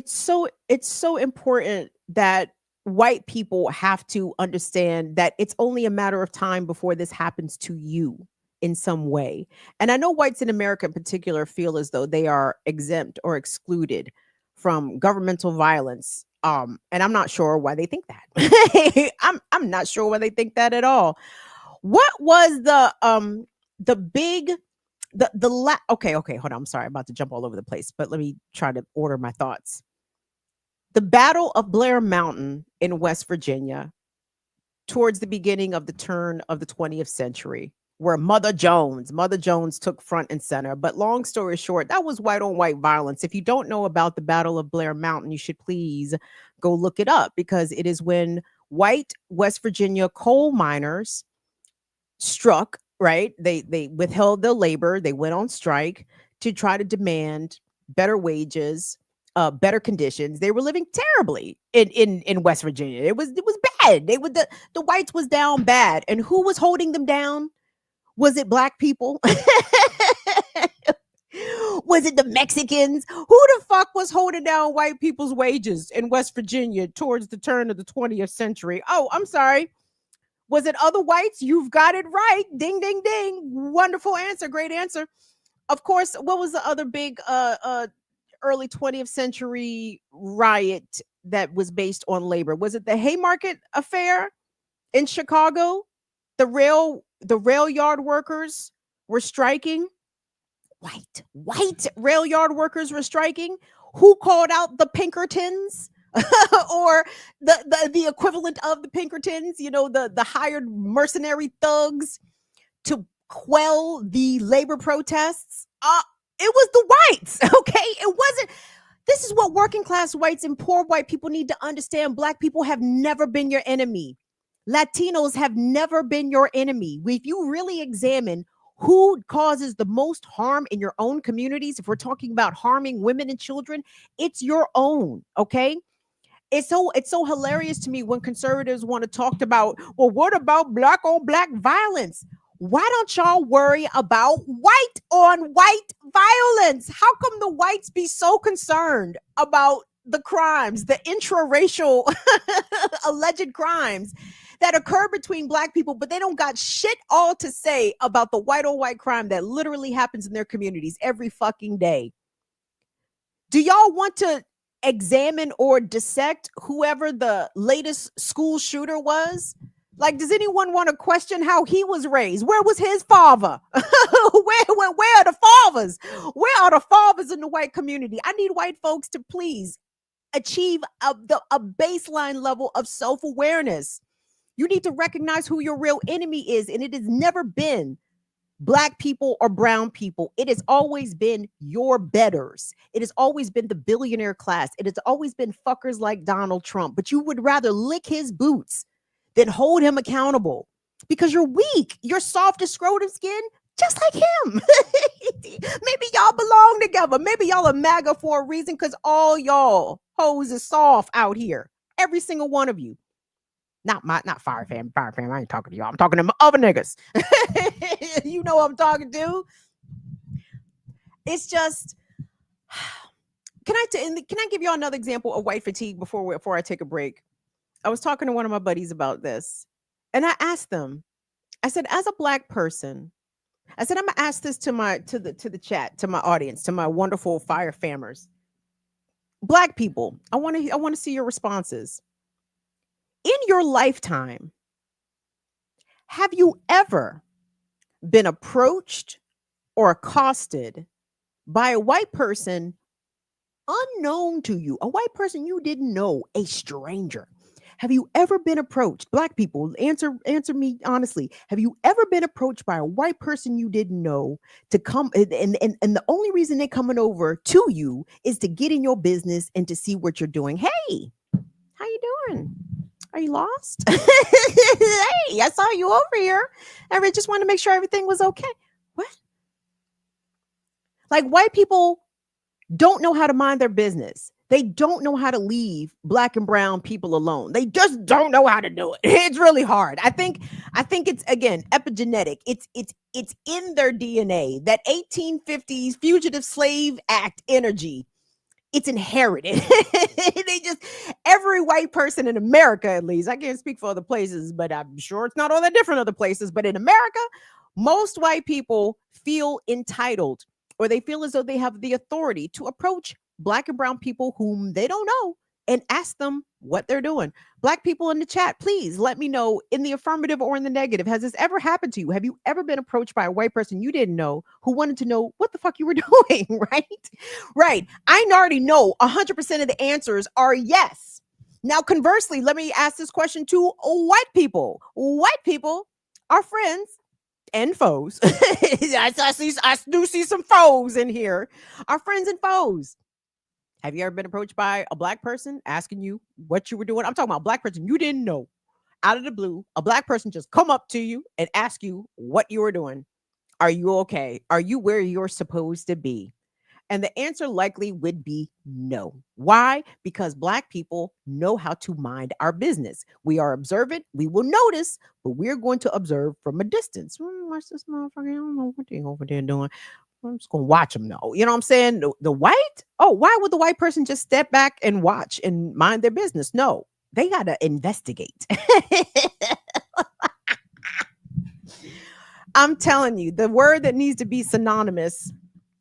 so important that white people have to understand that it's only a matter of time before this happens to you in some way. And I know whites in America in particular feel as though they are exempt or excluded from governmental violence. And I'm not sure why they think that. I'm not sure why they think that at all. What was the big okay, hold on. I'm sorry, I'm about to jump all over the place, but let me try to order my thoughts. The Battle of Blair Mountain in West Virginia, towards the beginning of the turn of the 20th century, where Mother Jones took front and center. But long story short, that was white on white violence. If you don't know about the Battle of Blair Mountain, you should please go look it up, because it is when white West Virginia coal miners struck, right? They withheld their labor. They went on strike to try to demand better wages, better conditions. They were living terribly in West Virginia. It was bad. The whites was down bad. And who was holding them down? Was it black people? Was it the Mexicans? Who the fuck was holding down white people's wages in West Virginia towards the turn of the 20th century? Oh, I'm sorry. Was it other whites? You've got it right. Ding, ding, ding. Wonderful answer. Great answer. Of course, what was the other big early 20th century riot that was based on labor? Was it the Haymarket affair in Chicago? The rail yard workers were striking. White rail yard workers were striking. Who called out the Pinkertons? Or the equivalent of the Pinkertons, the hired mercenary thugs to quell the labor protests? It was the whites. Okay, it wasn't. This is what working class whites and poor white people need to understand. Black people have never been your enemy. Latinos have never been your enemy. If you really examine who causes the most harm in your own communities, if we're talking about harming women and children, it's your own. Okay. It's so hilarious to me when conservatives want to talk about, well, what about black on black violence? Why don't y'all worry about white on white violence? How come the whites be so concerned about the crimes, the intraracial alleged crimes that occur between black people, but they don't got shit all to say about the white on white crime that literally happens in their communities every fucking day? Do y'all want to examine or dissect whoever the latest school shooter was? Like, does anyone want to question how he was raised? Where was his father? where are the fathers? Where are the fathers in the white community? I need white folks to please achieve a baseline level of self-awareness. You need to recognize who your real enemy is, and it has never been Black people or brown people. It has always been your betters. It has always been the billionaire class. It has always been fuckers like Donald Trump, but you would rather lick his boots than hold him accountable because you're weak. You're soft as scrotum skin, just like him. Maybe y'all belong together. Maybe y'all are MAGA for a reason, because all y'all hoes is soft out here. Every single one of you. Not Fire Fam. I ain't talking to y'all. I'm talking to my other niggas. You know what I'm talking to. It's just, can I give y'all another example of white fatigue before I take a break? I was talking to one of my buddies about this, and I asked them, I said, as a Black person, I said, I'm gonna ask this to the chat, to my audience, to my wonderful Fire Fammers. Black people, I want to see your responses. In your lifetime, have you ever been approached or accosted by a white person unknown to you, a white person you didn't know, a stranger? Have you ever been approached? Black people, answer me honestly. Have you ever been approached by a white person you didn't know to come and the only reason they're coming over to you is to get in your business and to see what you're doing? Hey, how you doing? Are you lost? Hey, I saw you over here. I just wanted to make sure everything was okay. What? Like, white people don't know how to mind their business. They don't know how to leave Black and brown people alone. They just don't know how to do it. It's really hard. I think it's, again, epigenetic. It's in their DNA. That 1850s Fugitive Slave Act energy. It's inherited. Every white person in America, at least, I can't speak for other places, but I'm sure it's not all that different other places. But in America, most white people feel entitled, or they feel as though they have the authority to approach Black and brown people whom they don't know and ask them what they're doing. Black people in the chat, please let me know in the affirmative or in the negative. Has this ever happened to you? Have you ever been approached by a white person you didn't know who wanted to know what the fuck you were doing? Right. I already know 100% of the answers are yes. Now, conversely, let me ask this question to white people. White people are friends and foes. I do see some foes in here. Our friends and foes. Have you ever been approached by a Black person asking you what you were doing? I'm talking about a Black person you didn't know. Out of the blue, a Black person just come up to you and ask you what you were doing. Are you okay? Are you where you're supposed to be? And the answer likely would be no. Why? Because Black people know how to mind our business. We are observant. We will notice, but we're going to observe from a distance. Watch this motherfucker. I don't know what they're over there doing. I'm just going to watch them though. You know what I'm saying? The white? Oh, why would the white person just step back and watch and mind their business? No, they got to investigate. I'm telling you, the word that needs to be synonymous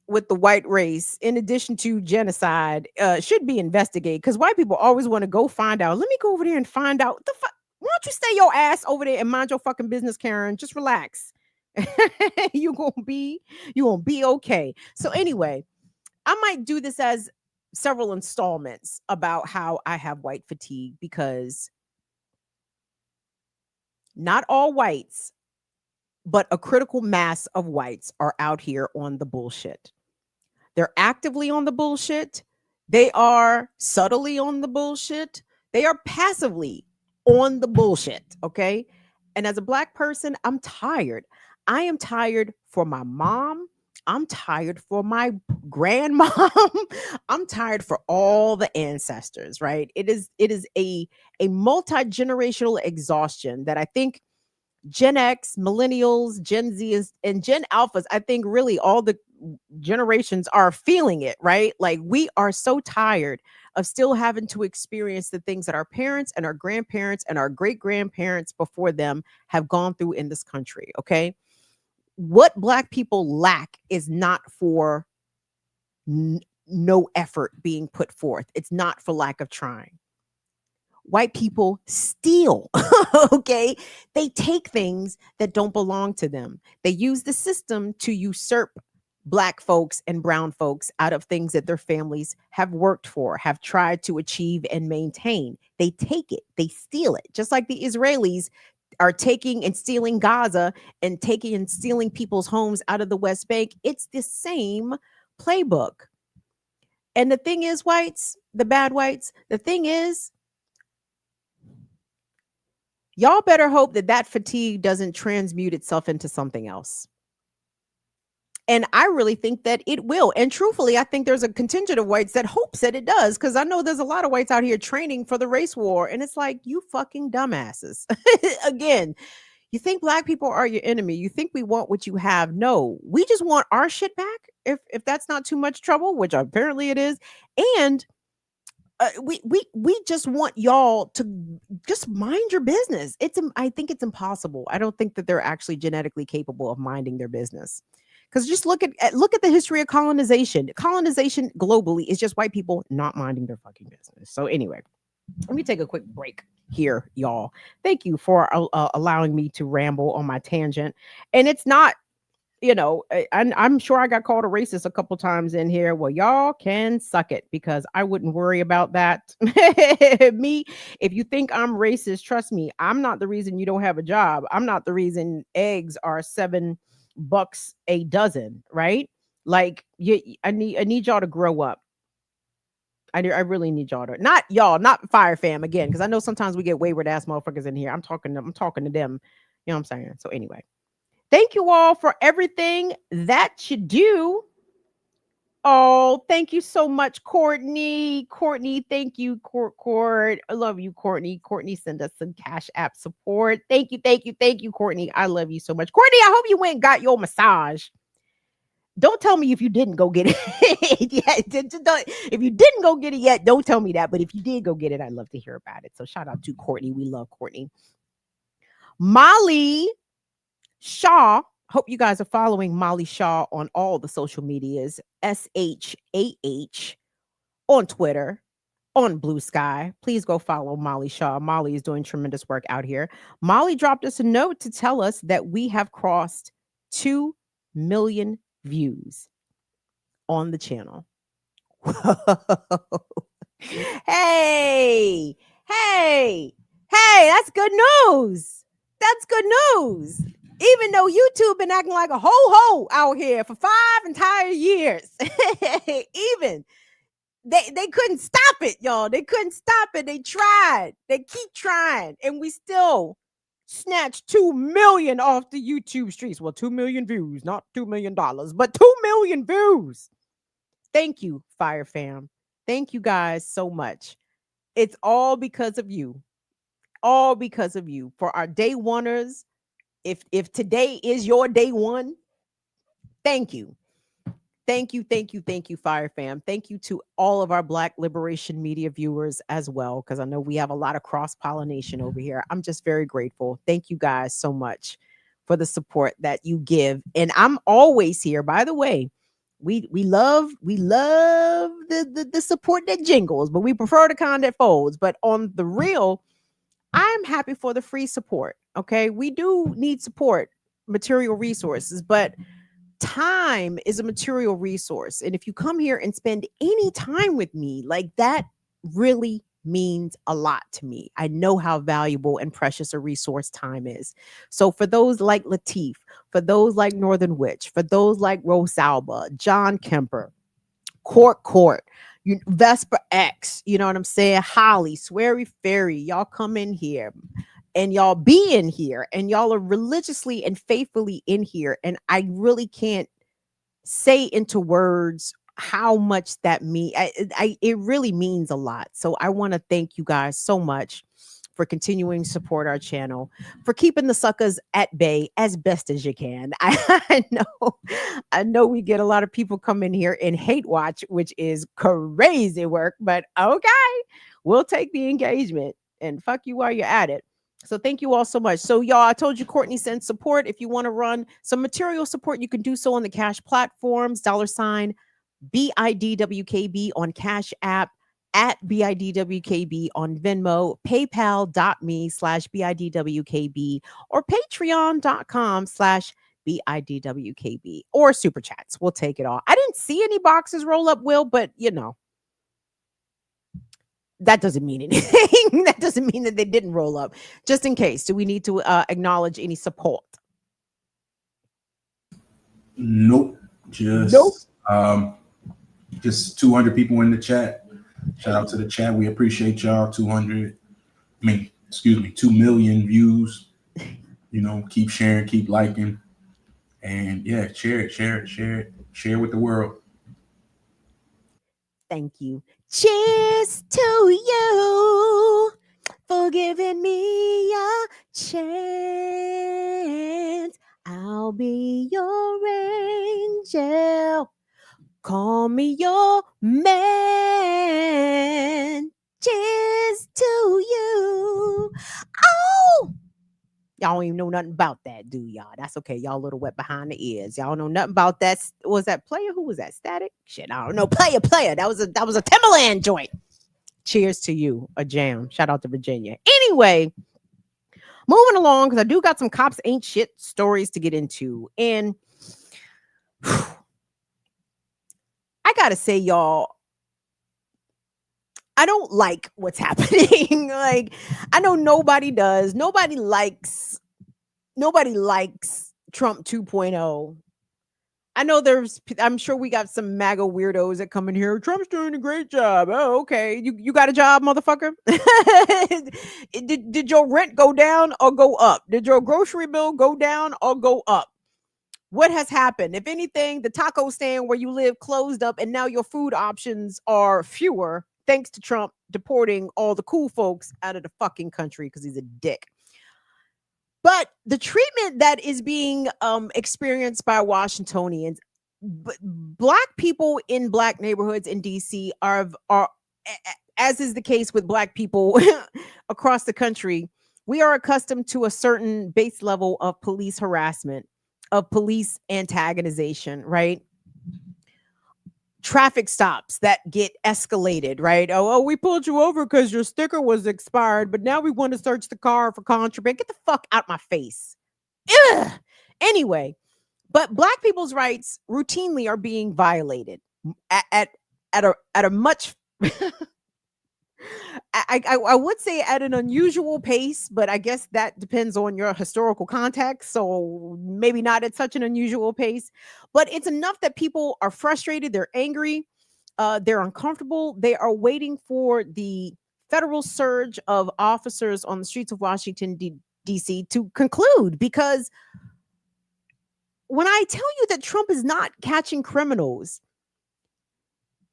with the white race, in addition to genocide, should be investigate, because white people always want to go find out. Let me go over there and find out. Why don't you stay your ass over there and mind your fucking business, Karen? Just relax. you gonna be okay. So anyway, I might do this as several installments about how I have white fatigue, because not all whites, but a critical mass of whites are out here on the bullshit. They're actively on the bullshit. They are subtly on the bullshit. They are passively on the bullshit. Okay. And as a Black person, I'm tired. I am tired for my mom. I'm tired for my grandmom. I'm tired for all the ancestors, right? It is a multi-generational exhaustion that I think Gen X, millennials, Gen Z, and Gen Alphas, I think really all the generations are feeling it, right? Like, we are so tired of still having to experience the things that our parents and our grandparents and our great-grandparents before them have gone through in this country, okay? What Black people lack is not for no effort being put forth. It's not for lack of trying. white people steal. Okay, they take things that don't belong to them. They use the system to usurp Black folks and brown folks out of things that their families have worked for, have tried to achieve and maintain. They take it, they steal it, just like the Israelis are taking and stealing Gaza and taking and stealing people's homes out of the West Bank. It's the same playbook. And the thing is, whites, the bad whites, the thing is, y'all better hope that that fatigue doesn't transmute itself into something else. And I really think that it will. And truthfully, I think there's a contingent of whites that hopes that it does, because I know there's a lot of whites out here training for the race war. And it's like, you fucking dumbasses. Again, you think Black people are your enemy. You think we want what you have. No, we just want our shit back. If that's not too much trouble, which apparently it is. And we just want y'all to just mind your business. I think it's impossible. I don't think that they're actually genetically capable of minding their business. Because just look at the history of colonization. Colonization globally is just white people not minding their fucking business. So anyway, let me take a quick break here, y'all. Thank you for allowing me to ramble on my tangent. And it's not, I'm sure I got called a racist a couple times in here. Well, y'all can suck it, because I wouldn't worry about that. Me, if you think I'm racist, trust me, I'm not the reason you don't have a job. I'm not the reason eggs are $7 a dozen, right? Like, I need y'all to grow up. I really need y'all to not fire fam again, because I know sometimes we get wayward ass motherfuckers in here. I'm talking to them. You know what I'm saying? So anyway, thank you all for everything that you do. Oh, thank you so much, Courtney. Courtney, thank you, Court. I love you, Courtney. Courtney, send us some Cash App support. Thank you, Courtney. I love you so much. Courtney, I hope you went and got your massage. Don't tell me if you didn't go get it yet. If you didn't go get it yet, don't tell me that. But if you did go get it, I'd love to hear about it. So shout out to Courtney. We love Courtney. Molly Shaw. Hope you guys are following Molly Shaw on all the social medias. SHAH on Twitter, on Blue Sky. Please go follow Molly Shaw. Molly is doing tremendous work out here. Molly dropped us a note to tell us that we have crossed 2 million views on the channel. Hey, that's good news. That's good news. Even though YouTube been acting like a ho-ho out here for 5 entire years. Even they couldn't stop it, y'all. They couldn't stop it. They tried. They keep trying. And we still snatched 2 million off the YouTube streets. Well, 2 million views, not $2 million, but 2 million views. Thank you, Fire Fam. Thank you guys so much. It's all because of you. All because of you. For our day oneers, if today is your day one, thank you. Thank you, Fire Fam. Thank you to all of our Black Liberation Media viewers as well, because I know we have a lot of cross-pollination over here. I'm just very grateful. Thank you guys so much for the support that you give. And I'm always here, by the way. We love the support that jingles, but we prefer the kind that folds. But on the real, I'm happy for the free support. Okay, we do need support, material resources, but time is a material resource. And if you come here and spend any time with me, like, that really means a lot to me. I know how valuable and precious a resource time is. So for those like Latif, for those like Northern Witch, for those like Rosalba, John Kemper, Court, Vesper X, you know what I'm saying? Holly, Sweary Fairy, y'all come in here. And y'all be in here, and y'all are religiously and faithfully in here. And I really can't say into words how much that means. It really means a lot. So I want to thank you guys so much for continuing to support our channel, for keeping the suckers at bay as best as you can. I know we get a lot of people come in here and hate watch, which is crazy work, but okay, we'll take the engagement and fuck you while you're at it. So thank you all so much. So y'all, I told you Courtney sent support. If you want to run some material support, you can do so on the Cash platforms, $BIDWKB on Cash App, at BIDWKB on Venmo, paypal.me/BIDWKB, or patreon.com/BIDWKB, or super chats. We'll take it all. I didn't see any boxes roll up, Will, but that doesn't mean anything. That doesn't mean that they didn't roll up. Just in case, do we need to acknowledge any support? Nope. Just 200 people in the chat. Shout out to the chat. We appreciate y'all. 2 million views. Keep sharing, keep liking. And yeah, share it with the world. Thank you. Cheers to you for giving me a chance. I'll be your angel. Call me your man. Cheers to you. Oh! Y'all don't even know nothing about that, do y'all? That's okay. Y'all a little wet behind the ears. Y'all know nothing about that. Was that Player? Who was that? Static? Shit, I don't know. Player. That was a Timberland joint. Cheers to you. A jam. Shout out to Virginia. Anyway, moving along, because I do got some cops ain't shit stories to get into. And I gotta say, y'all, I don't like what's happening. Like, I know nobody does. Nobody likes Trump 2.0. I know I'm sure we got some MAGA weirdos that come in here. Trump's doing a great job. Oh, okay. You got a job, motherfucker? Did your rent go down or go up? Did your grocery bill go down or go up? What has happened? If anything, the taco stand where you live closed up and now your food options are fewer thanks to Trump deporting all the cool folks out of the fucking country because he's a dick. But the treatment that is being experienced by Washingtonians, black people in black neighborhoods in DC are, as is the case with black people across the country, we are accustomed to a certain base level of police harassment, of police antagonization, right? Traffic stops that get escalated, right? Oh, we pulled you over because your sticker was expired, but now we want to search the car for contraband. Get the fuck out my face. Ugh. Anyway, but black people's rights routinely are being violated at a much I would say at an unusual pace, but I guess that depends on your historical context. So maybe not at such an unusual pace, but it's enough that people are frustrated. They're angry. They're uncomfortable. They are waiting for the federal surge of officers on the streets of Washington, D.C. to conclude. Because when I tell you that Trump is not catching criminals,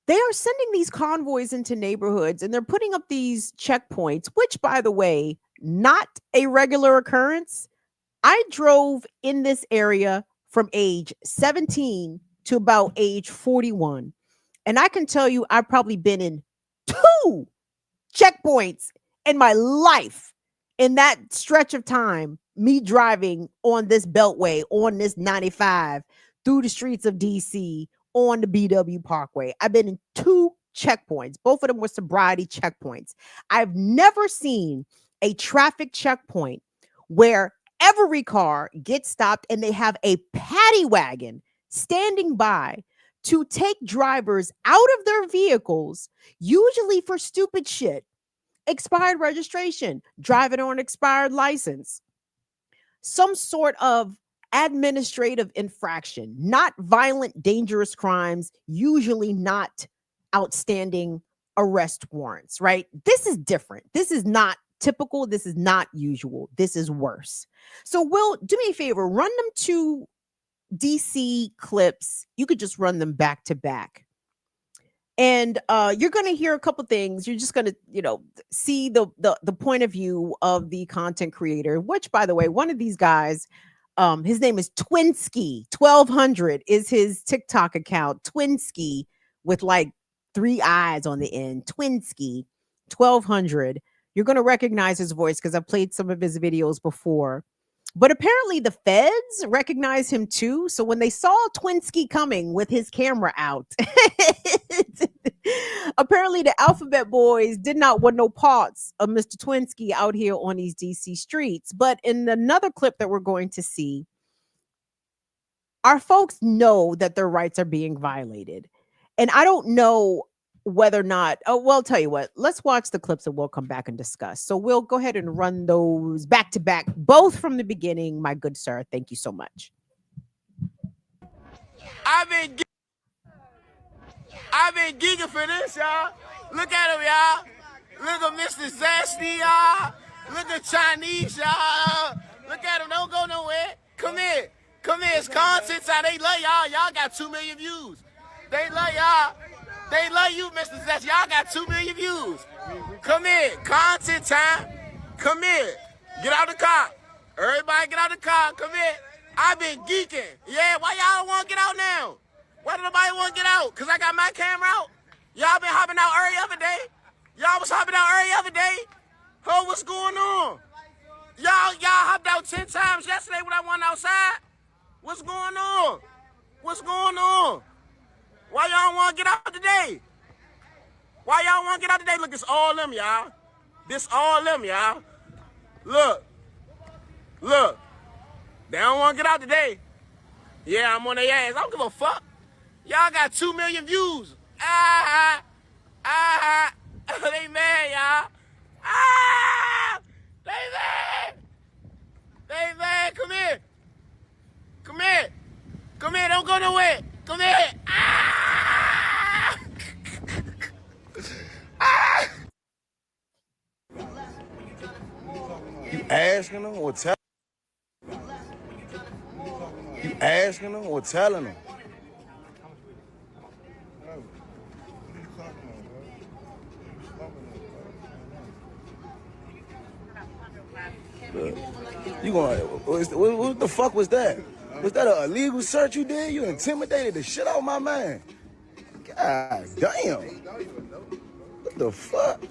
they are sending these convoys into neighborhoods and they're putting up these checkpoints, which, by the way, not a regular occurrence. I drove in this area from age 17 to about age 41. And I can tell you, I've probably been in 2 checkpoints in my life in that stretch of time, me driving on this beltway, on this 95 through the streets of DC, on the BW Parkway. I've been in 2 checkpoints. Both of them were sobriety checkpoints. I've never seen a traffic checkpoint where every car gets stopped and they have a paddy wagon standing by to take drivers out of their vehicles, usually for stupid shit. Expired registration, driving on expired license, some sort of administrative infraction, not violent, dangerous crimes, usually not outstanding arrest warrants, right? This is different. This is not typical. This is not usual. This is worse. So, Will, do me a favor, run them 2 DC clips. You could just run them back to back. And you're going to hear a couple things. You're just going to, see the point of view of the content creator, which, by the way, one of these guys, his name is Twinsky. 1200 is his TikTok account. Twinsky with like 3 eyes on the end. Twinsky 1200. You're going to recognize his voice because I've played some of his videos before. But apparently the feds recognize him too. So when they saw Twinsky coming with his camera out, apparently the Alphabet Boys did not want no parts of Mr. Twinsky out here on these DC streets. But in another clip that we're going to see, our folks know that their rights are being violated. And I don't know whether or not, oh, well, I'll tell you what, let's watch the clips and we'll come back and discuss. So we'll go ahead and run those back to back, both from the beginning, my good sir. Thank you so much. I've been geeking for this, y'all. Look at him, y'all. Look at Mr. Zasty, y'all. Look at Chinese, y'all. Look at him, don't go nowhere. Come here. Come here, it's content time. They love y'all. Y'all got 2 million views. They love y'all. They love you, Mr. Zest. Y'all got 2 million views. Come here. Content time. Come here. Get out the car. Everybody get out the car. Come here. I've been geeking. Yeah, why y'all don't want to get out now? Why nobody want to get out? Because I got my camera out. Y'all been hopping out every other day. Y'all was hopping out every other day. Oh, what's going on? Y'all hopped out 10 times yesterday when I went outside. What's going on? What's going on? Why y'all don't want to get out today? Why y'all want to get out today? Look, it's all them, y'all. This all them, y'all. Look. Look. They don't want to get out today. Yeah, I'm on their ass. I don't give a fuck. Y'all got 2 million views. They mad, y'all. They mad. They mad. Come here. Come here. Come here. Don't go nowhere. Come here. You asking them or telling them? You asking them or telling them? You going? What the fuck was that? Was that an illegal search you did? You intimidated the shit out of my man. God damn. What the fuck?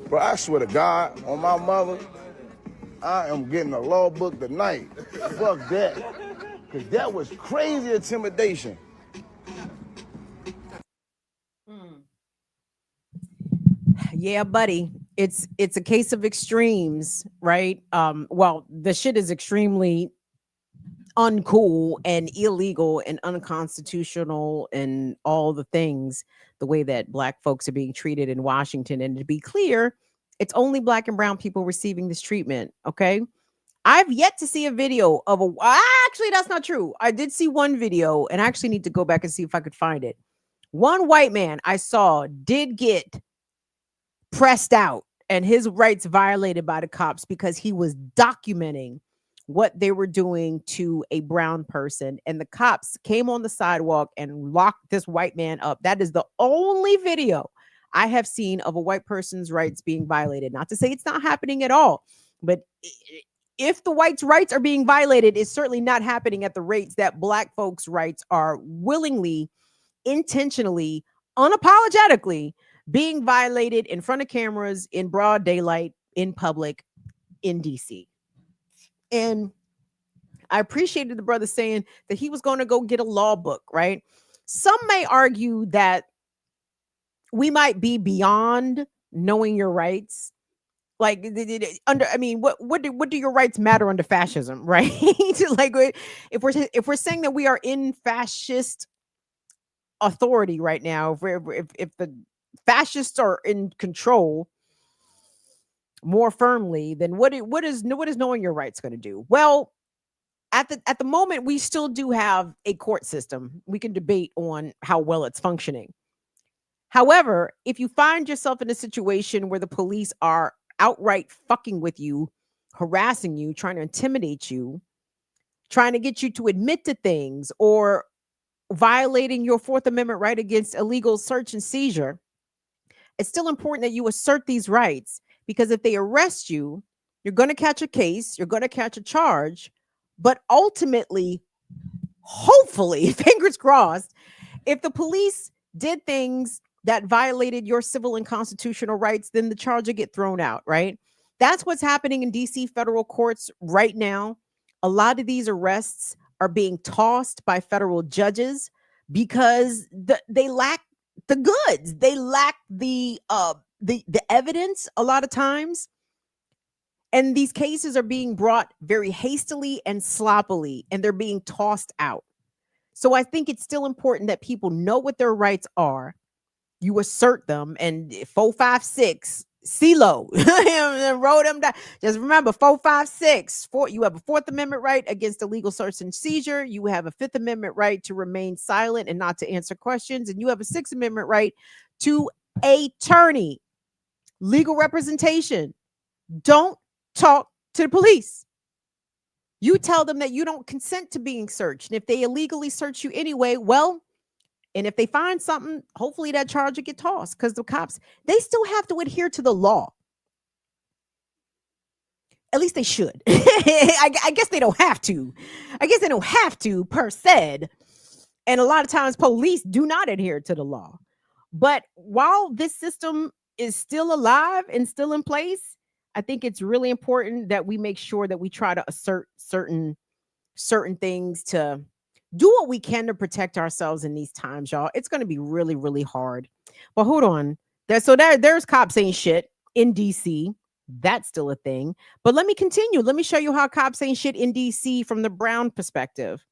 Bro, I swear to God, on my mother, I am getting a law book tonight. Fuck that. Because that was crazy intimidation. Yeah, buddy. It's a case of extremes, right? Well, the shit is extremely uncool and illegal and unconstitutional and all the things, the way that black folks are being treated in Washington. And to be clear, it's only black and brown people receiving this treatment. Okay. I've yet to see a video of actually, that's not true. I did see one video and I actually need to go back and see if I could find it. One white man I saw did get pressed out and his rights violated by the cops because he was documenting what they were doing to a brown person, and the cops came on the sidewalk and locked this white man up. That is the only video I have seen of a white person's rights being violated. Not to say it's not happening at all, but if the whites' rights are being violated, it's certainly not happening at the rates that black folks' rights are willingly, intentionally, unapologetically being violated in front of cameras, in broad daylight, in public, in DC. And I appreciated the brother saying that he was going to go get a law book, right? Some may argue that we might be beyond knowing your rights. Like what do your rights matter under fascism, right? Like if we're saying that we are in fascist authority right now, if the fascists are in control more firmly, then what is knowing your rights going to do? Well, at the moment, we still do have a court system. We can debate on how well it's functioning. However, if you find yourself in a situation where the police are outright fucking with you, harassing you, trying to intimidate you, trying to get you to admit to things, or violating your Fourth Amendment right against illegal search and seizure, it's still important that you assert these rights. Because if they arrest you, you're going to catch a case, you're going to catch a charge, but ultimately, hopefully, fingers crossed, if the police did things that violated your civil and constitutional rights, then the charge will get thrown out, right? That's what's happening in DC federal courts right now. A lot of these arrests are being tossed by federal judges because they lack the goods. They lack the evidence a lot of times. And these cases are being brought very hastily and sloppily, and they're being tossed out. So I think it's still important that people know what their rights are. You assert them, and 456 CeeLo wrote them down. Just remember 456. You have a Fourth Amendment right against illegal search and seizure. You have a Fifth Amendment right to remain silent and not to answer questions, and you have a Sixth Amendment right to attorney, legal representation. Don't talk to the police. You tell them that you don't consent to being searched. And if they illegally search you anyway, well, and if they find something, hopefully that charge will get tossed, because the cops, they still have to adhere to the law. At least they should. I guess they don't have to. I guess they don't have to per se. And a lot of times police do not adhere to the law. But while this system is still alive and still in place, I think it's really important that we make sure that we try to assert certain things, to do what we can to protect ourselves in these times, y'all. It's going to be really, really hard. But hold on. There's cops ain't shit in DC. That's still a thing. But let me continue. Let me show you how cops ain't shit in DC from the Brown perspective.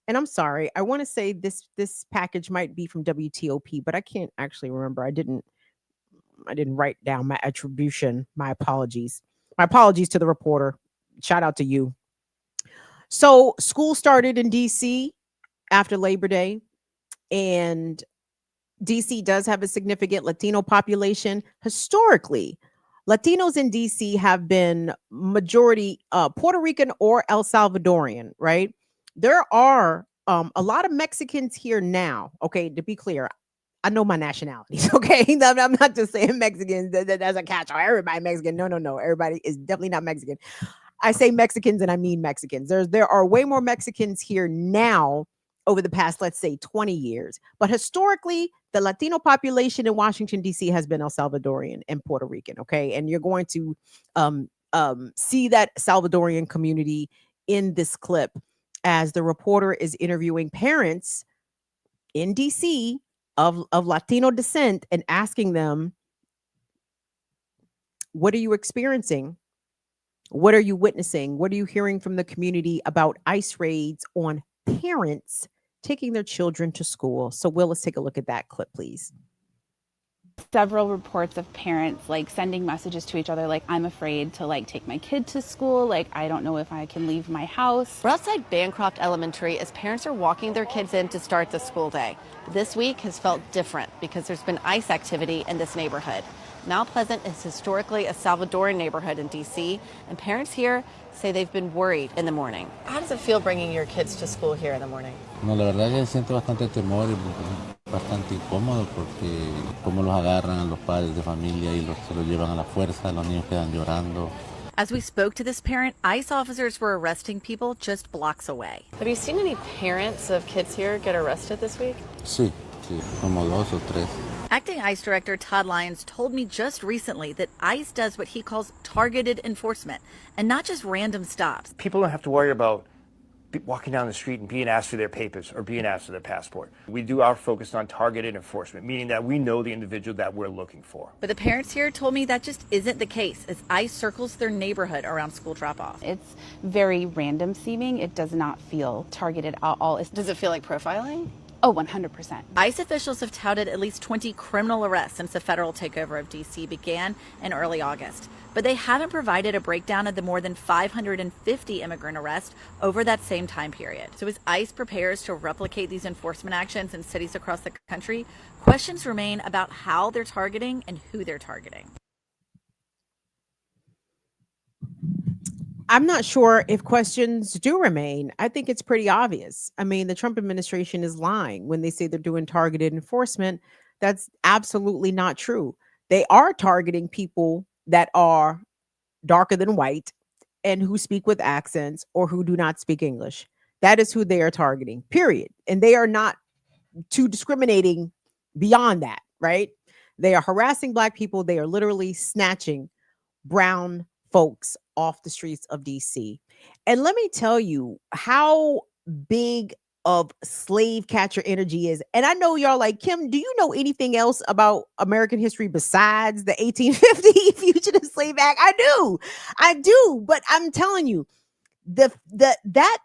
And I'm sorry, I want to say this package might be from WTOP, but I can't actually remember. I didn't write down my attribution. My apologies. My apologies to the reporter. Shout out to you. So school started in DC after Labor Day, and DC does have a significant Latino population. Historically, Latinos in DC have been majority Puerto Rican or El Salvadorian, right? There are a lot of Mexicans here now. Okay, to be clear, I know my nationalities. Okay, I'm not just saying Mexicans. That's a catch-all. Everybody Mexican. No. Everybody is definitely not Mexican. I say Mexicans and I mean Mexicans. There are way more Mexicans here now over the past, let's say, 20 years. But historically, the Latino population in Washington, D.C. has been El Salvadorian and Puerto Rican. Okay, and you're going to see that Salvadorian community in this clip as the reporter is interviewing parents in D.C. of Latino descent and asking them, what are you experiencing? What are you witnessing? What are you hearing from the community about ICE raids on parents taking their children to school? So Will, let's take a look at that clip, please. Several reports of parents like sending messages to each other like, I'm afraid to like take my kid to school, like I don't know if I can leave my house. We're outside Bancroft Elementary as parents are walking their kids in to start the school day. This week has felt different because there's been ICE activity in this neighborhood. Mount Pleasant is historically a Salvadoran neighborhood in DC, and parents here say they've been worried in the morning. How does it feel bringing your kids to school here in the morning? No, la verdad que siento bastante temor y bastante incómodo porque cómo los agarran a los padres de familia y se los llevan a la fuerza, los niños quedan llorando. As we spoke to this parent, ICE officers were arresting people just blocks away. Have you seen any parents of kids here get arrested this week? Sí, como dos o tres. Acting ICE Director Todd Lyons told me just recently that ICE does what he calls targeted enforcement and not just random stops. People don't have to worry about walking down the street and being asked for their papers or being asked for their passport. We do our focus on targeted enforcement, meaning that we know the individual that we're looking for. But the parents here told me that just isn't the case as ICE circles their neighborhood around school drop-off. It's very random seeming. It does not feel targeted at all. Does it feel like profiling? Oh, 100%. ICE officials have touted at least 20 criminal arrests since the federal takeover of D.C. began in early August. But they haven't provided a breakdown of the more than 550 immigrant arrests over that same time period. So as ICE prepares to replicate these enforcement actions in cities across the country, questions remain about how they're targeting and who they're targeting. I'm not sure if questions do remain. I think it's pretty obvious. I mean, the Trump administration is lying when they say they're doing targeted enforcement. That's absolutely not true. They are targeting people that are darker than white and who speak with accents or who do not speak English. That is who they are targeting, period. And they are not too discriminating beyond that, right? They are harassing Black people. They are literally snatching brown folks off the streets of DC. And let me tell you how big of slave catcher energy is. And I know y'all like, Kim, do you know anything else about American history besides the 1850 Fugitive Slave Act? I do, but I'm telling you, that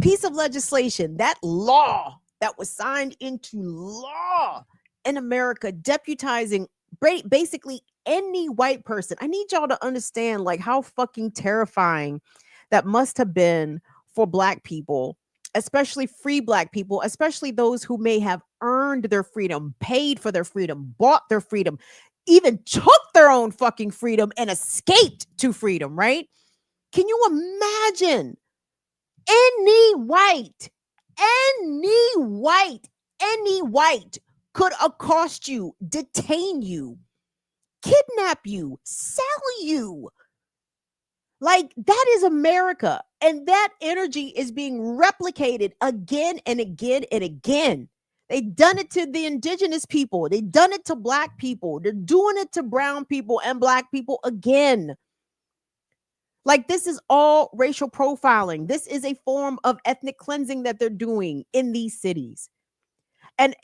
piece of legislation, that law that was signed into law in America, deputizing basically any white person. I need y'all to understand like how fucking terrifying that must have been for Black people, especially free Black people, especially those who may have earned their freedom, paid for their freedom, bought their freedom, even took their own fucking freedom and escaped to freedom, right? Can you imagine any white could accost you, detain you, kidnap you, sell you? Like, that is America. And that energy is being replicated again and again and again. They've done it to the indigenous people. They've done it to Black people. They're doing it to brown people and Black people again. Like, this is all racial profiling. This is a form of ethnic cleansing that they're doing in these cities. And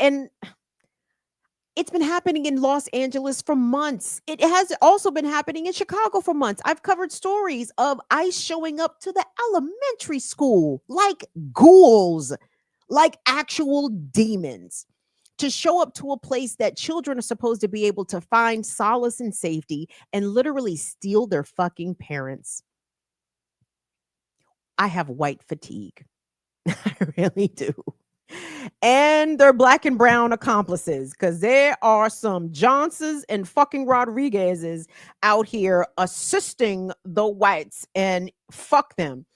it's been happening in Los Angeles for months. It has also been happening in Chicago for months. I've covered stories of ICE showing up to the elementary school like ghouls, like actual demons, to show up to a place that children are supposed to be able to find solace and safety and literally steal their fucking parents. I have white fatigue. I really do. And they're Black and brown accomplices, because there are some Johnsons and fucking Rodriguez's out here assisting the whites, and fuck them.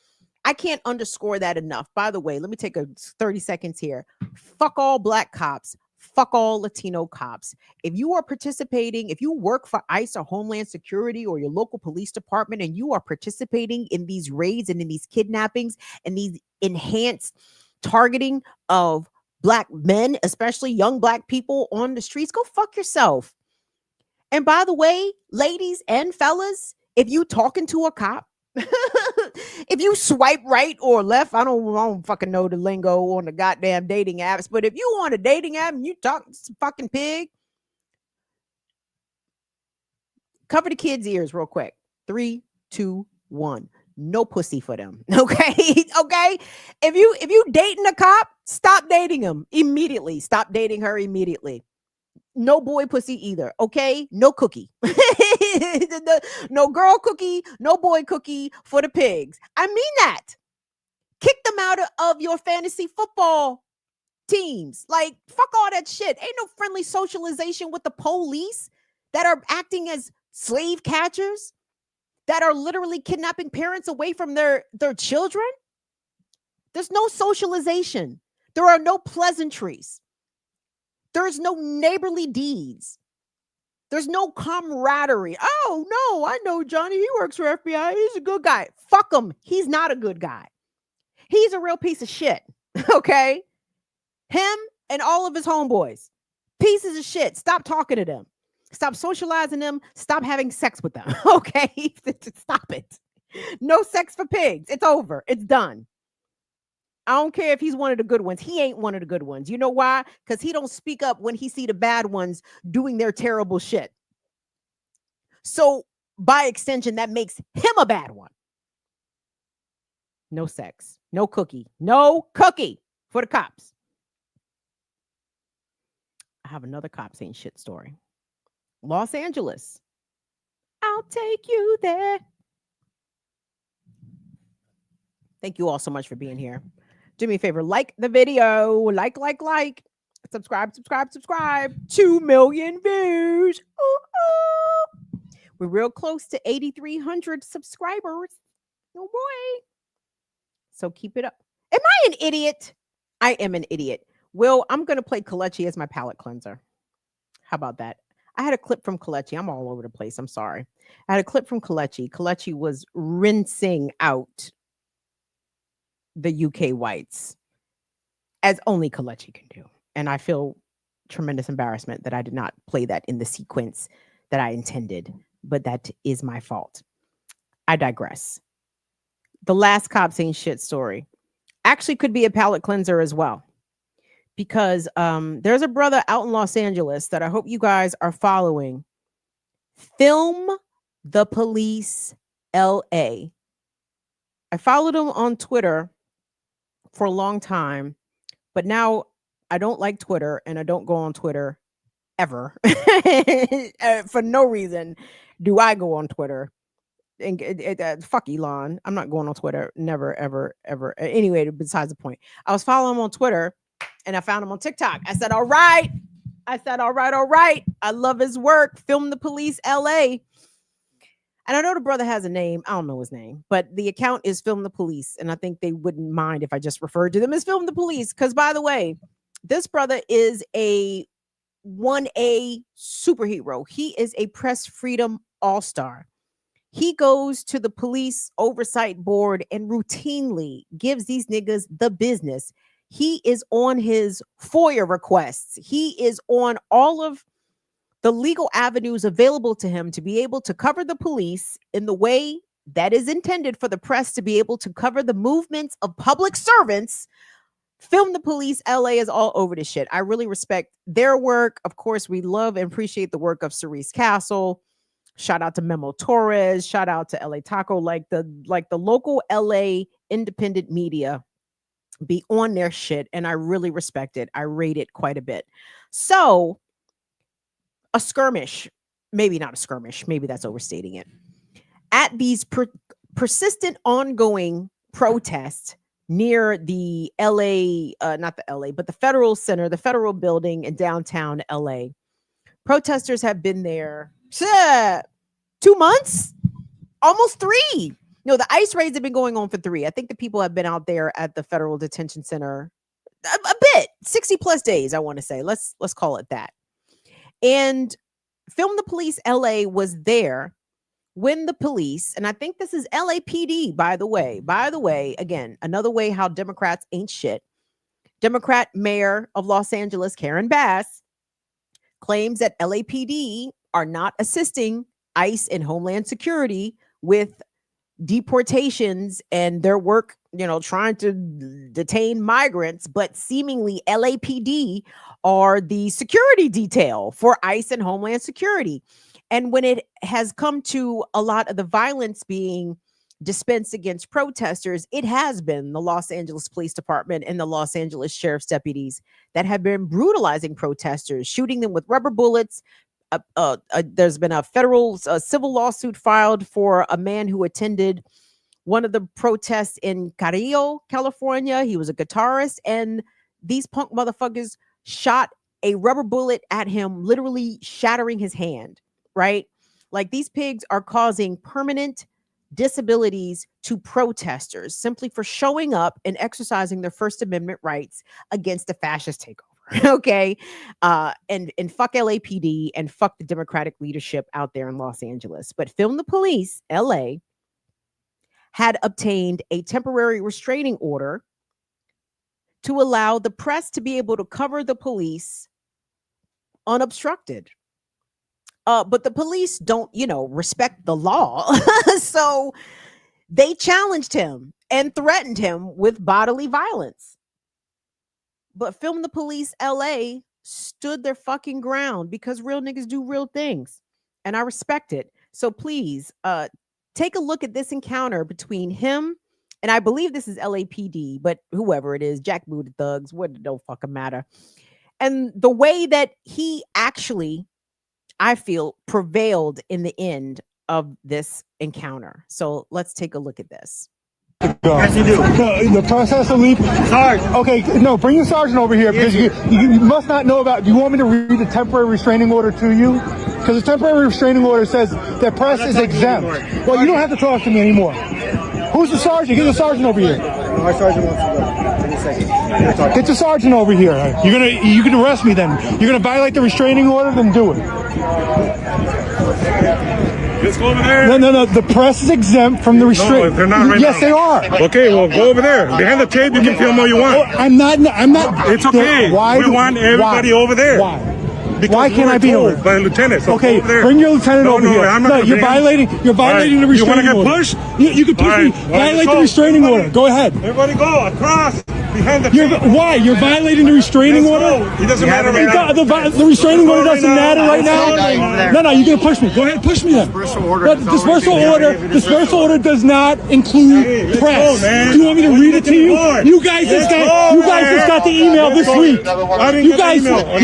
I can't underscore that enough. By the way, let me take 30 seconds here. Fuck all Black cops. Fuck all Latino cops. If you are participating, if you work for ICE or Homeland Security or your local police department, and you are participating in these raids and in these kidnappings and these enhanced targeting of Black men, especially young Black people on the streets, go fuck yourself. And by the way, ladies and fellas, if you talking to a cop, if you swipe right or left, I don't fucking know the lingo on the goddamn dating apps, but if you on a dating app and you talk to some fucking pig, cover the kids' ears real quick. 3, 2, 1. No pussy for them. Okay. Okay. If you dating a cop, stop dating him immediately. Stop dating her immediately. No boy pussy either. Okay. No cookie. No girl cookie, no boy cookie for the pigs. I mean that. Kick them out of your fantasy football teams. Like, fuck all that shit. Ain't no friendly socialization with the police that are acting as slave catchers, that are literally kidnapping parents away from their children. There's no socialization. There are no pleasantries. There's no neighborly deeds. There's no camaraderie. Oh, no, I know Johnny. He works for FBI. He's a good guy. Fuck him. He's not a good guy. He's a real piece of shit. Okay? Him and all of his homeboys. Pieces of shit. Stop talking to them. Stop socializing them. Stop having sex with them. Okay? Stop it. No sex for pigs. It's over. It's done. I don't care if he's one of the good ones. He ain't one of the good ones. You know why? Because he don't speak up when he see the bad ones doing their terrible shit. So by extension, that makes him a bad one. No sex. No cookie. No cookie for the cops. I have another cops ain't shit story. Los Angeles. I'll take you there. Thank you all so much for being here. Do me a favor, like the video, like, subscribe. 2 million views. Ooh. We're real close to 8,300 subscribers. Oh boy. So keep it up. Am I an idiot? I am an idiot. Well, I'm going to play Kletchi as my palate cleanser. How about that? I had a clip from Kletchi. I'm all over the place. I'm sorry. I had a clip from Kletchi. Kletchi was rinsing out the UK whites, as only Kletchi can do. And I feel tremendous embarrassment that I did not play that in the sequence that I intended, but that is my fault. I digress. The last cops ain't shit story actually could be a palate cleanser as well. Because there's a brother out in Los Angeles that I hope you guys are following. Film the Police LA. I followed him on Twitter for a long time, but now I don't like Twitter and I don't go on Twitter ever. For no reason do I go on Twitter. And fuck Elon. I'm not going on Twitter. Never, ever, ever. Anyway, besides the point. I was following him on Twitter and I found him on TikTok. I said, all right. All right. I love his work. Film the Police LA. And I know the brother has a name. I don't know his name, but the account is Film the Police. And I think they wouldn't mind if I just referred to them as Film the Police. Because by the way, this brother is a 1A superhero. He is a press freedom all-star. He goes to the police oversight board and routinely gives these niggas the business. He is on his FOIA requests. He is on all of the legal avenues available to him to be able to cover the police in the way that is intended for the press to be able to cover the movements of public servants. Film the Police LA is all over this shit. I really respect their work. Of course, we love and appreciate the work of Cerise Castle. Shout out to Memo Torres. Shout out to LA Taco. Like the local LA independent media be on their shit, and I really respect it. I rate it quite a bit. So a skirmish, maybe not a skirmish, maybe that's overstating it. At these persistent ongoing protests near the LA, not the LA, but the Federal Center, the Federal Building in downtown LA. Protesters have been there 2 months, almost 3. No, the ICE raids have been going on for 3. I think the people have been out there at the Federal Detention Center a bit, 60 plus days, I want to say. Let's call it that. And Film the Police LA was there when the police, and I think this is LAPD, by the way, again, another way how Democrats ain't shit. Democrat Mayor of Los Angeles, Karen Bass, claims that LAPD are not assisting ICE and Homeland Security with deportations and their work, trying to detain migrants, but seemingly LAPD are the security detail for ICE and Homeland Security. And when it has come to a lot of the violence being dispensed against protesters, it has been the Los Angeles Police Department and the Los Angeles Sheriff's deputies that have been brutalizing protesters, shooting them with rubber bullets. There's been a federal civil lawsuit filed for a man who attended one of the protests in Carrillo, California. He was a guitarist, and these punk motherfuckers shot a rubber bullet at him, literally shattering his hand, right? Like, these pigs are causing permanent disabilities to protesters simply for showing up and exercising their First Amendment rights against a fascist takeover. Okay. And fuck LAPD and fuck the Democratic leadership out there in Los Angeles. But Film the Police LA had obtained a temporary restraining order to allow the press to be able to cover the police unobstructed. But the police don't, respect the law. So they challenged him and threatened him with bodily violence. But Film the Police LA stood their fucking ground because real niggas do real things. And I respect it. So please take a look at this encounter between him, and I believe this is LAPD, but whoever it is, jackbooted thugs, what don't fucking matter. And the way that he actually, I feel, prevailed in the end of this encounter. So let's take a look at this. Yes, you do. The press has to leave. Sarge. Okay, no, bring the sergeant over here because you must not know about. Do you want me to read the temporary restraining order to you? Because the temporary restraining order says that press is exempt. Well, you don't have to talk to me anymore. Who's the sergeant? Get the sergeant over here. Our sergeant wants to go. Give me a second. Get the sergeant over here. You can arrest me then. You're gonna violate the restraining order, then do it. Let's go over there. No. The press is exempt from the restraining. No, they're not right Yes, now. they are. Okay, well, go over there. Behind the tape, you can film all you want. I'm not. It's okay. Why? We want everybody over there. Why? Why can't I be over? By a lieutenant. So okay, over there. bring your lieutenant over here. I'm not You're violating the restraining order. You want to get pushed? You can push me. Violate the restraining order. Go ahead. Everybody go across. Behind the why? You're violating the restraining order? It doesn't matter right now. The restraining order doesn't matter right now? No, you're going to push me. Go ahead, push me then. Dispersal order does not include press. Do you want me to read it to you? You guys just got the email this week.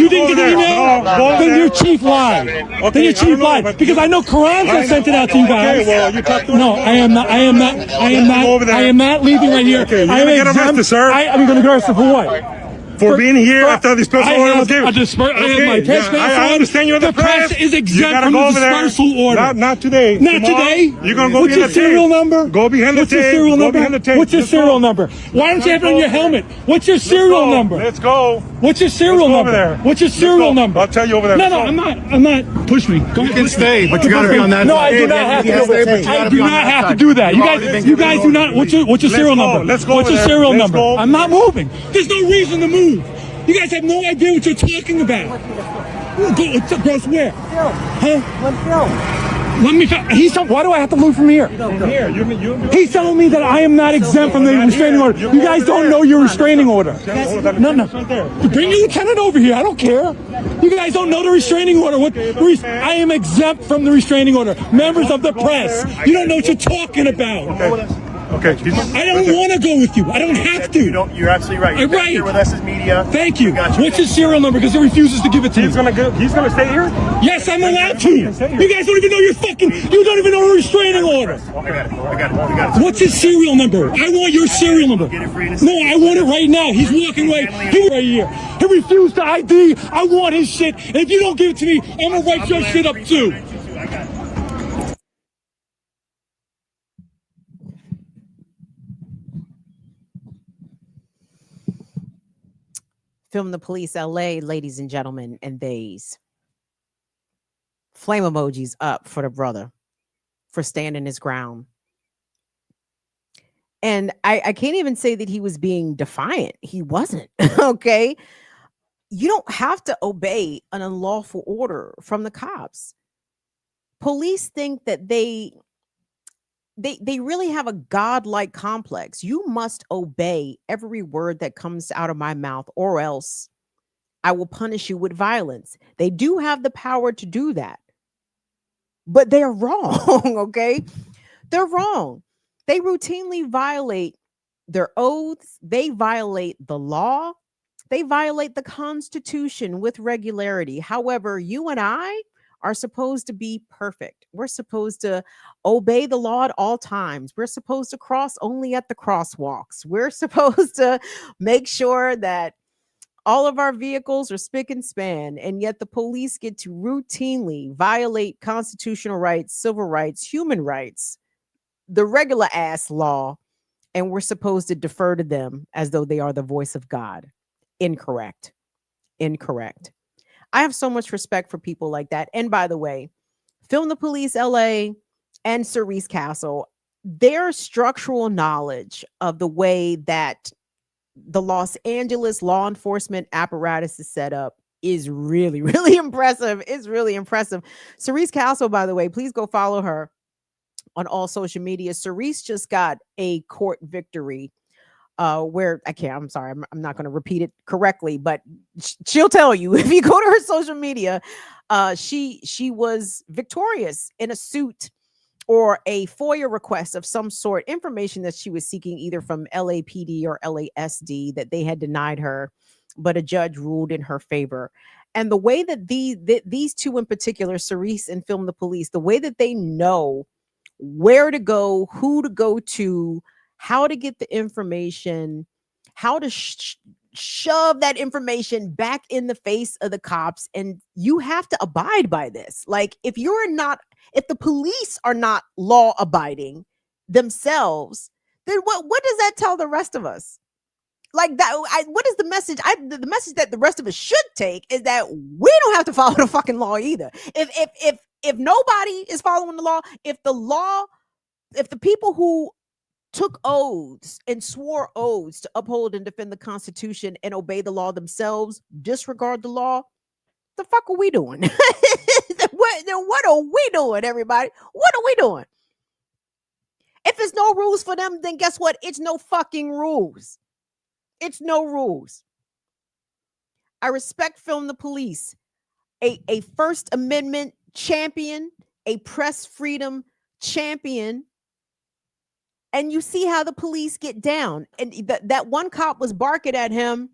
You didn't get the email? Then your chief lied. Because I know Carranza sent it out to you guys. No, I am not leaving right here. I am exempt, sir. I'm going to get arrested for what? For being here after the special order was given. I have my press pass. I understand you're the press is exempt from the dispersal order. Not today. Not today. You're going to go What's your serial number? Go behind the tape. What's your serial number? Why don't you have it on your helmet? What's your serial number? Let's go. What's your serial number? What's your serial number? I'll tell you over there. No, I'm not. Push me. You can stay, but you got to be on that side. No, I do not have to do that. I do not have to do that. You guys do not. What's your serial number? Let's go. What's your serial number? I'm not moving. There's no reason to move. You guys have no idea what you're talking about. Go where? Huh? Let me film. Why do I have to move from here? He's telling me that I am not exempt from the restraining order. You guys don't know your restraining order. No. Bring your lieutenant over here. I don't care. You guys don't know the restraining order. I am exempt from the restraining order. Members of the press, you don't know what you're talking about. Okay. I don't want to go with you. I don't have to. You're absolutely right. You're right. Here with us as media. Thank you. What's his serial number? Because he refuses to give it to me. He's gonna stay here? Yes, I'm allowed to. You guys don't even know you don't even know the restraining order. I got it. What's his serial number? I want your serial number. No, I want it right now. He's walking right here. He refused to ID. I want his shit. And if you don't give it to me, I'm gonna write your shit up too. Film the Police LA, ladies and gentlemen, and theys. Flame emojis up for the brother for standing his ground. And I can't even say that he was being defiant. He wasn't. Okay. You don't have to obey an unlawful order from the cops. Police think that they really have a godlike complex. You must obey every word that comes out of my mouth, or else I will punish you with violence. They do have the power to do that, but they're wrong. Okay. They're wrong. They routinely violate their oaths. They violate the law. They violate the Constitution with regularity. However, you and I are supposed to be perfect. We're supposed to obey the law at all times. We're supposed to cross only at the crosswalks. We're supposed to make sure that all of our vehicles are spick and span, and yet the police get to routinely violate constitutional rights, civil rights, human rights, the regular ass law, and we're supposed to defer to them as though they are the voice of God. Incorrect. I have so much respect for people like that. And by the way, Film the Police LA and Cerise Castle, their structural knowledge of the way that the Los Angeles law enforcement apparatus is set up is really, really impressive. It's really impressive. Cerise Castle, by the way, please go follow her on all social media. Cerise just got a court victory where I'm sorry, I'm not going to repeat it correctly, but she'll tell you if you go to her social media, she was victorious in a suit or a FOIA request of some sort, information that she was seeking either from LAPD or LASD that they had denied her, but a judge ruled in her favor. And the way that these two in particular, Cerise and Film the Police, the way that they know where to go, who to go to, how to get the information, how to shove that information back in the face of the cops. And you have to abide by this. Like, if the police are not law abiding themselves, then what does that tell the rest of us? Like that, what is the message? The message that the rest of us should take is that we don't have to follow the fucking law either. If nobody is following the law, if the people who took oaths and swore oaths to uphold and defend the Constitution and obey the law themselves disregard the law, The fuck are we doing? What are we doing, everybody? What are we doing? If it's no rules for them, then guess what? It's no fucking rules. It's no rules. I respect Film the Police, a First Amendment champion, a press freedom champion. And you see how the police get down. And that one cop was barking at him,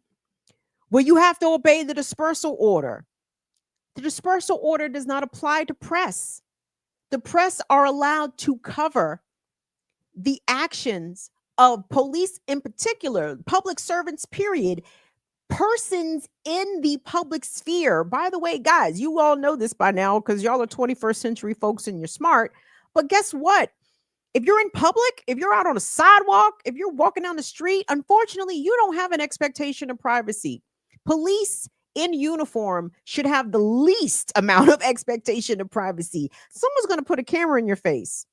well, you have to obey the dispersal order. The dispersal order does not apply to press. The press are allowed to cover the actions of police in particular, public servants, period, persons in the public sphere. By the way, guys, you all know this by now because y'all are 21st century folks and you're smart. But guess what? If you're in public, if you're out on a sidewalk, if you're walking down the street, unfortunately, you don't have an expectation of privacy. Police in uniform should have the least amount of expectation of privacy. Someone's going to put a camera in your face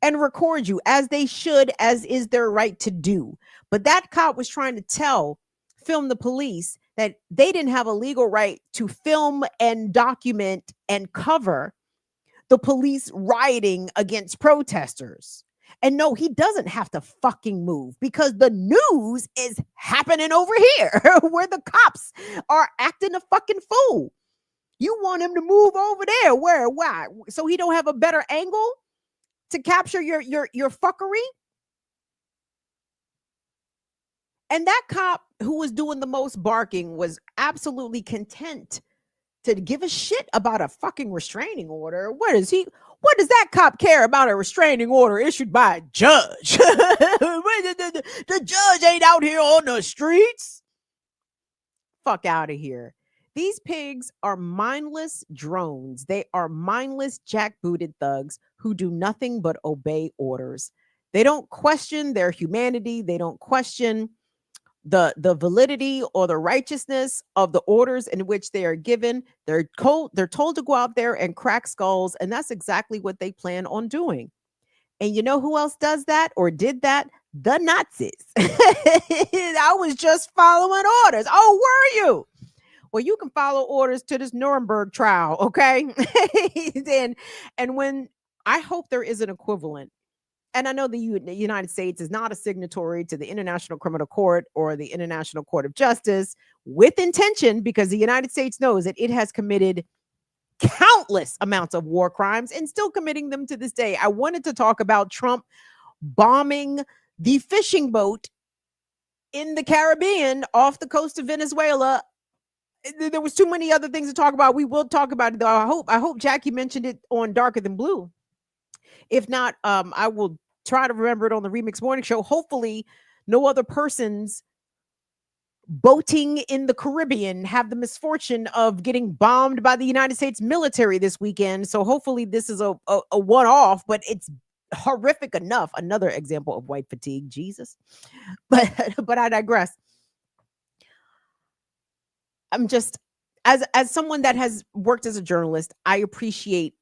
and record you, as they should, as is their right to do. But that cop was trying to Film the Police that they didn't have a legal right to film and document and cover the police rioting against protesters. And no, he doesn't have to fucking move because the news is happening over here where the cops are acting a fucking fool. You want him to move over there. Where? Why? So he don't have a better angle to capture your fuckery? And that cop who was doing the most barking was absolutely content to give a shit about a fucking restraining order. What does that cop care about a restraining order issued by a judge? The judge ain't out here on the streets. Fuck out of here. These pigs are mindless drones. They are mindless jackbooted thugs who do nothing but obey orders. They don't question their humanity. They don't question the validity or the righteousness of the orders in which they are given. They're told to go out there and crack skulls, and that's exactly what they plan on doing. And you know who else does that or did that? The Nazis. I was just following orders. Oh, were you? Well, you can follow orders to this Nuremberg trial, okay? and when I hope there is an equivalent. And I know the United States is not a signatory to the International Criminal Court or the International Court of Justice with intention, because the United States knows that it has committed countless amounts of war crimes and still committing them to this day. I wanted to talk about Trump bombing the fishing boat in the Caribbean off the coast of Venezuela. There was too many other things to talk about. We will talk about it, though. I hope Jackie mentioned it on Darker Than Blue. If not, I will try to remember it on the Remix Morning Show. Hopefully, no other persons boating in the Caribbean have the misfortune of getting bombed by the United States military this weekend. So hopefully this is a one-off, but it's horrific enough. Another example of white fatigue, Jesus. But I digress. I'm just, as someone that has worked as a journalist, I appreciate,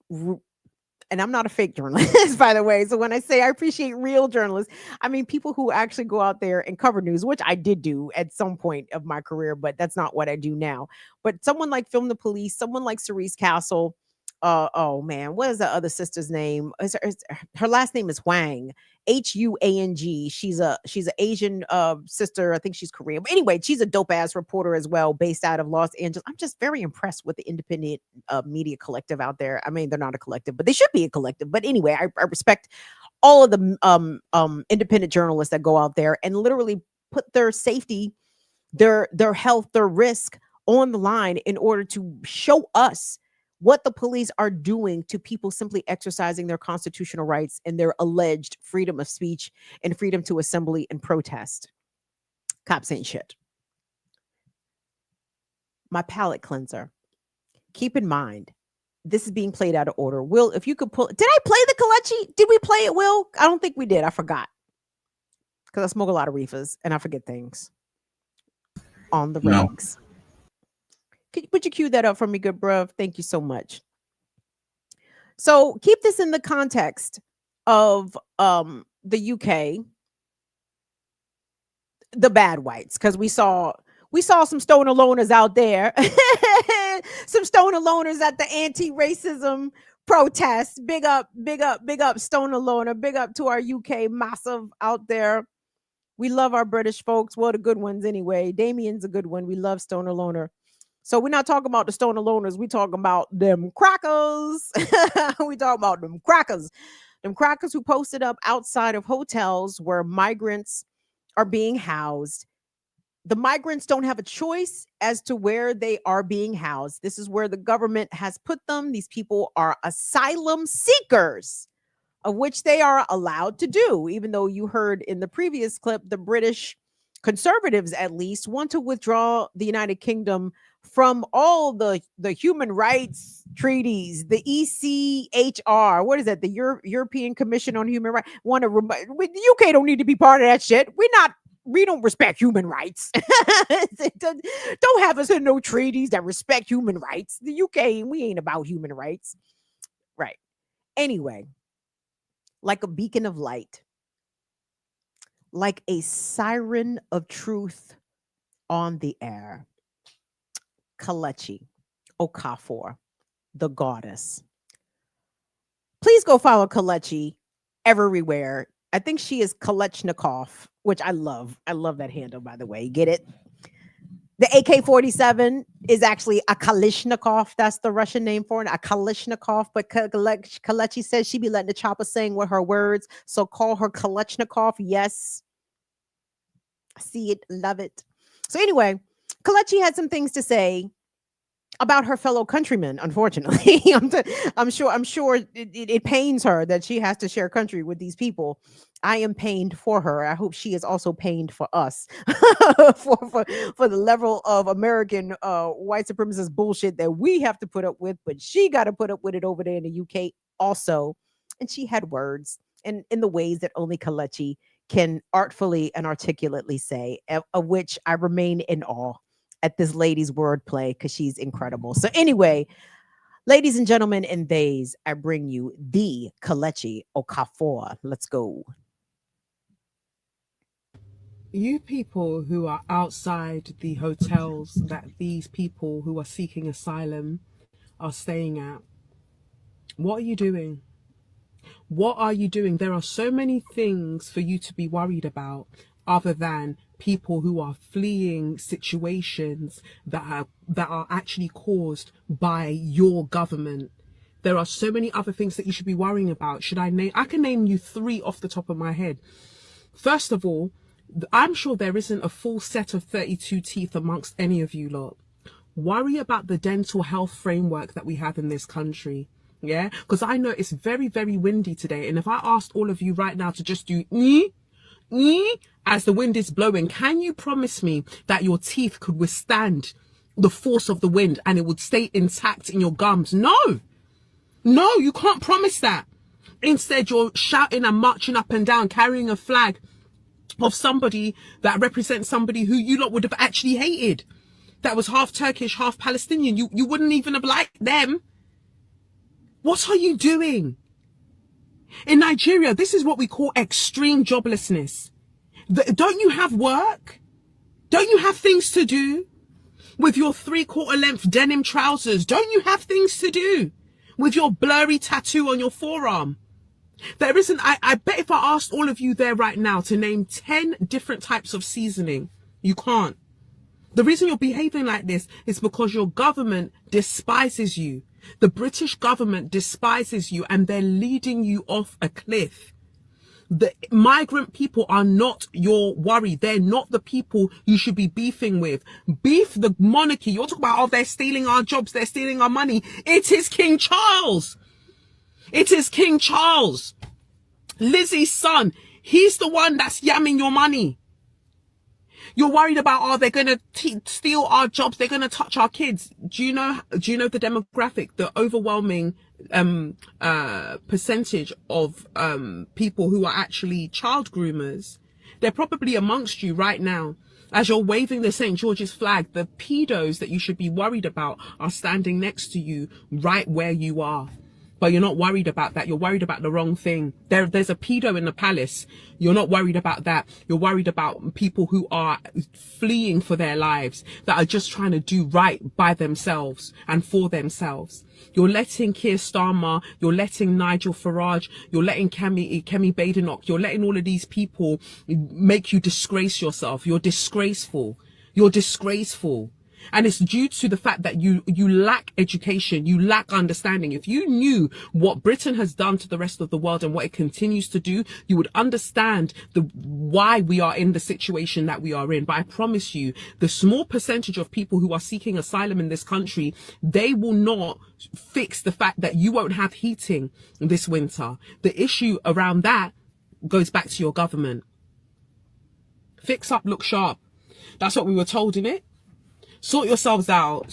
and I'm not a fake journalist, by the way. So when I say I appreciate real journalists, I mean people who actually go out there and cover news, which I did do at some point of my career, but that's not what I do now. But someone like Film the Police, someone like Cerise Castle, oh man, what is the other sister's name? Her last name is Huang, Huang. She's an Asian sister. I think she's Korean. But anyway, she's a dope ass reporter as well, based out of Los Angeles. I'm just very impressed with the independent media collective out there. I mean, they're not a collective, but they should be a collective. But anyway, I respect all of the independent journalists that go out there and literally put their safety, their health, their risk on the line in order to show us what the police are doing to people simply exercising their constitutional rights and their alleged freedom of speech and freedom to assembly and protest. Cops ain't shit. My palate cleanser. Keep in mind, this is being played out of order. Will, if you could pull, did I play the Kletchi? Did we play it, Will? I don't think we did. I forgot. Because I smoke a lot of reefers and I forget things on the regs. Would you cue that up for me, good bruv? Thank you so much. So keep this in the context of the UK, the bad whites, because we saw some stoner loners out there Some stoner loners at the anti-racism protest. Big up, big up, big up, stoner loner. Big up to our UK massive out there. We love our British folks. Well, the good ones anyway. Damien's a good one. We love stoner loner. So we're not talking about the stoner loners. We talking about them crackers. We talking about them crackers. Them crackers who posted up outside of hotels where migrants are being housed. The migrants don't have a choice as to where they are being housed. This is where the government has put them. These people are asylum seekers, of which they are allowed to do, even though you heard in the previous clip, the British conservatives at least want to withdraw the United Kingdom from all the human rights treaties, the ECHR, what is that? The European Commission on Human Rights. The UK don't need to be part of that shit. We don't respect human rights. Don't have us in no treaties that respect human rights. The UK, we ain't about human rights. Right. Anyway, like a beacon of light, like a siren of truth on the air, Kletchi Okafor, the goddess. Please go follow Kletchi everywhere. I think she is Kalechnikov, which I love. I love that handle, by the way. Get it? The AK-47 is actually a Kalishnikov. That's the Russian name for it, a Kalishnikov. But Kletchi says she be letting the chopper sing with her words. So call her Kalechnikov. Yes. I see it. Love it. So anyway, Kletchi had some things to say about her fellow countrymen. Unfortunately, I'm sure it pains her that she has to share country with these people. I am pained for her. I hope she is also pained for us for the level of American white supremacist bullshit that we have to put up with. But she got to put up with it over there in the UK also. And she had words and in the ways that only Kletchi can artfully and articulately say, of which I remain in awe at this lady's wordplay because she's incredible. So anyway, ladies and gentlemen and theys, I bring you the Kletchi Okafor. Let's go. You people who are outside the hotels that these people who are seeking asylum are staying at, what are you doing? What are you doing? There are so many things for you to be worried about other than people who are fleeing situations that are actually caused by your government. There are so many other things that you should be worrying about. I can name you 3 off the top of my head. First of all, I'm sure there isn't a full set of 32 teeth amongst any of you lot. Worry about the dental health framework that we have in this country. Yeah, because I know it's very, very windy today. And if I asked all of you right now to just do as the wind is blowing, can you promise me that your teeth could withstand the force of the wind and it would stay intact in your gums? No, you can't promise that. Instead, you're shouting and marching up and down, carrying a flag of somebody that represents somebody who you lot would have actually hated. That was half Turkish, half Palestinian. You wouldn't even have liked them. What are you doing? In Nigeria, this is what we call extreme joblessness. Don't you have work? Don't you have things to do? With your 3/4 length denim trousers, don't you have things to do? With your blurry tattoo on your forearm? There isn't, I bet if I asked all of you there right now to name 10 different types of seasoning, you can't. The reason you're behaving like this is because your government despises you. The British government despises you and they're leading you off a cliff. The migrant people are not your worry. They're not the people you should be beefing with. Beef the monarchy. You're talking about, oh, they're stealing our jobs. They're stealing our money. It is King Charles. It is King Charles. Lizzie's son. He's the one that's yamming your money. You're worried about, oh, they're going to steal our jobs. They're going to touch our kids. Do you know the demographic, the overwhelming percentage of people who are actually child groomers? They're probably amongst you right now. As you're waving the St. George's flag, the pedos that you should be worried about are standing next to you right where you are. but you're not worried about that. You're worried about the wrong thing. There's a pedo in the palace. You're not worried about that. You're worried about people who are fleeing for their lives, that are just trying to do right by themselves and for themselves. You're letting Keir Starmer, you're letting Nigel Farage, you're letting Kemi Badenoch, you're letting all of these people make you disgrace yourself. You're disgraceful. You're disgraceful. And it's due to the fact that you lack education, you lack understanding. If you knew what Britain has done to the rest of the world and what it continues to do, you would understand why we are in the situation that we are in. But I promise you, the small percentage of people who are seeking asylum in this country, they will not fix the fact that you won't have heating this winter. The issue around that goes back to your government. Fix up, look sharp. That's what we were told, innit? Sort yourselves out,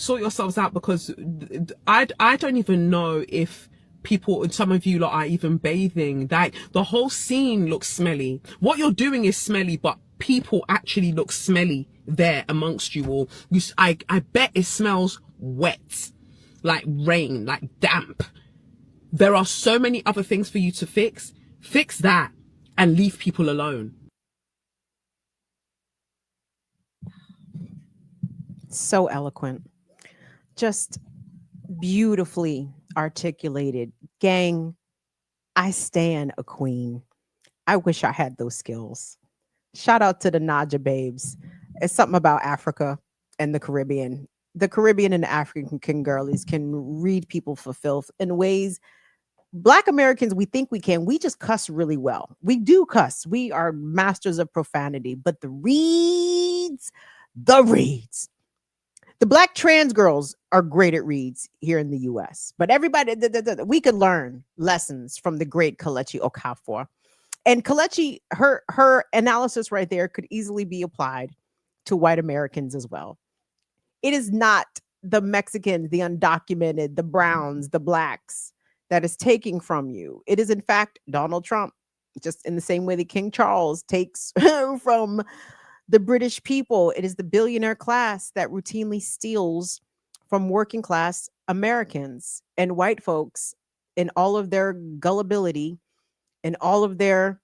because I don't even know if people, some of you lot are even bathing. Like, the whole scene looks smelly. What you're doing is smelly, but people actually look smelly there amongst you all. I bet it smells wet, like rain, like damp. There are so many other things for you to fix. Fix that and leave people alone. So eloquent, just beautifully articulated. Gang, I stan a queen. I wish I had those skills. Shout out to the Naja babes. It's something about Africa and the Caribbean. The Caribbean and the African girlies can read people for filth in ways Black Americans, we think we can. We just cuss really well. We do cuss. We are masters of profanity. But the reads. The Black trans girls are great at reads here in the U.S. But everybody, we could learn lessons from the great Kletchi Okafor. And Kletchi, her analysis right there could easily be applied to white Americans as well. It is not the Mexicans, the undocumented, the browns, the blacks that is taking from you. It is, in fact, Donald Trump, just in the same way that King Charles takes from the British people. It is the billionaire class that routinely steals from working class Americans and white folks in all of their gullibility and all of their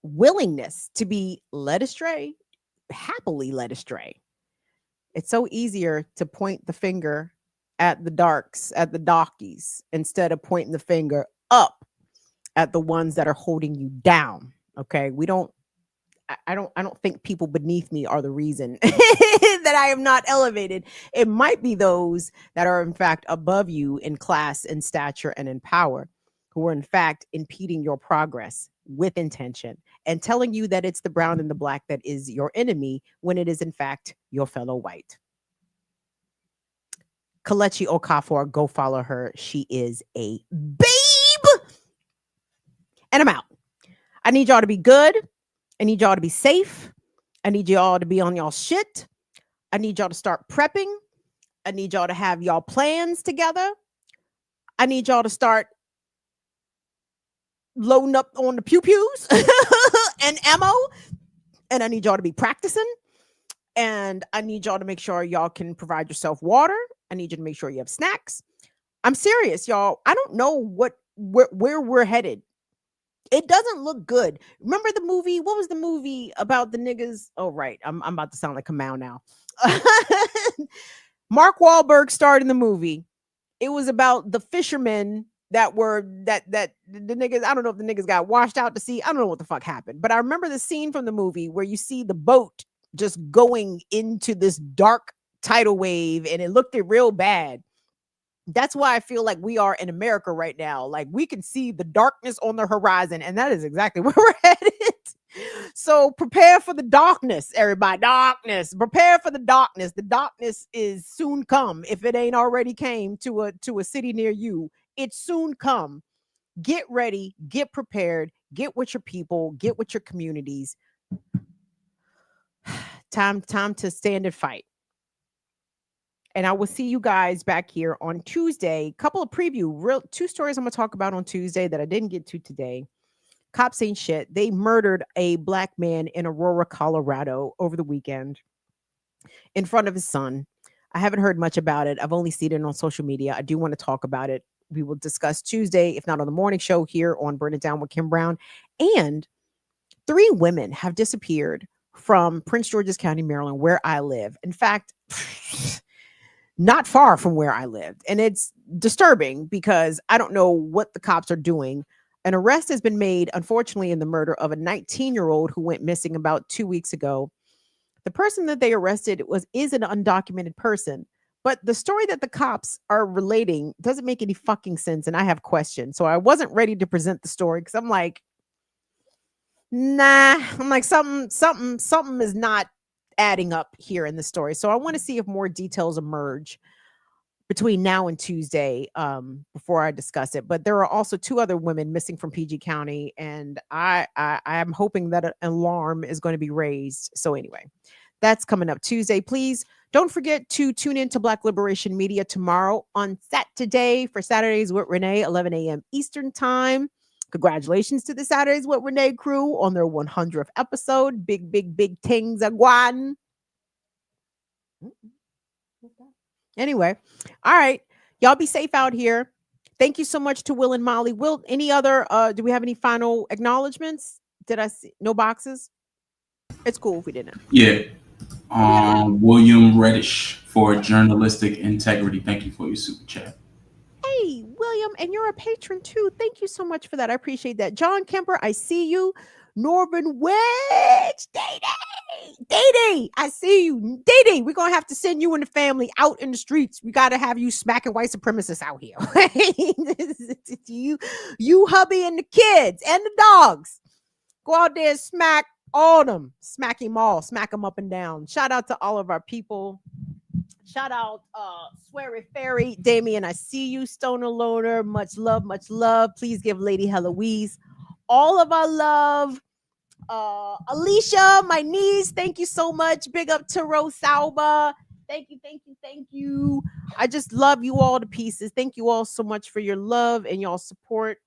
willingness to be led astray, happily led astray. It's so easier to point the finger at the darks, at the darkies, instead of pointing the finger up at the ones that are holding you down. Okay, I don't think people beneath me are the reason that I am not elevated. It might be those that are in fact above you in class and stature and in power, who are in fact impeding your progress with intention and telling you that it's the brown and the black that is your enemy when it is in fact your fellow white. Kletchi Okafor, go follow her. She is a babe. And I'm out. I need y'all to be good. I need y'all to be safe. I need y'all to be on y'all shit. I need y'all to start prepping. I need y'all to have y'all plans together. I need y'all to start loading up on the pew-pews and ammo. And I need y'all to be practicing. And I need y'all to make sure y'all can provide yourself water. I need you to make sure you have snacks. I'm serious, y'all. I don't know where we're headed. It doesn't look good. Remember the movie? What was the movie about the niggas? Oh, right. I'm about to sound like Kamau now. Mark Wahlberg starred in the movie. It was about the fishermen that were that the niggas. I don't know if the niggas got washed out to sea. I don't know what the fuck happened. But I remember the scene from the movie where you see the boat just going into this dark tidal wave and it looked real bad. That's why I feel like we are in America right now. Like, we can see the darkness on the horizon, and that is exactly where we're headed. So prepare for the darkness, everybody. Darkness. Prepare for the darkness. The darkness is soon come. If it ain't already came to a city near you, it's soon come. Get ready, get prepared, get with your people, get with your communities. Time to stand and fight. And I will see you guys back here on Tuesday. Couple of two stories I'm going to talk about on Tuesday that I didn't get to today. Cops ain't shit. They murdered a black man in Aurora, Colorado over the weekend in front of his son. I haven't heard much about it. I've only seen it on social media. I do want to talk about it we will discuss Tuesday, if not on the morning show here on Burn It Down with Kim Brown. And 3 women have disappeared from Prince George's County, Maryland, where I live. In fact, not far from where I lived. And it's disturbing because I don't know what the cops are doing. An arrest has been made, unfortunately, in the murder of a 19-year-old who went missing about 2 weeks ago. The person that they arrested is an undocumented person. But the story that the cops are relating doesn't make any fucking sense. And I have questions. So I wasn't ready to present the story because I'm like, nah, I'm like, something is not adding up here in the story. So I want to see if more details emerge between now and Tuesday before I discuss it. But there are also 2 other women missing from PG County, and I am hoping that an alarm is going to be raised. So anyway, that's coming up Tuesday. Please don't forget to tune in to Black Liberation Media tomorrow on Saturday for Saturdays with Renee, 11 a.m. Eastern Time. Congratulations to the Saturdays with Renee crew on their 100th episode. Big things are going. Anyway, all right. Y'all be safe out here. Thank you so much to Will and Molly. Will, any other, do we have any final acknowledgements? Did I see no boxes? It's cool if we didn't. Yeah. William Reddish for journalistic integrity. Thank you for your super chat. Hey, William, and you're a patron too. Thank you so much for that. I appreciate that. John Kemper, I see you. Norman Wedge, Day, I see you. Day, we're going to have to send you and the family out in the streets. We got to have you smacking white supremacists out here. you, hubby, and the kids and the dogs. Go out there and smack all of them. Smack them all. Smack them up and down. Shout out to all of our people. Shout out Sweary Fairy, Damien, I see you. Stoner Loner, much love, much love. Please give Lady Heloise all of our love. Alicia, my niece, thank you so much. Big up to Rose Sauba. Thank you. I just love you all to pieces. Thank you all so much for your love and y'all support.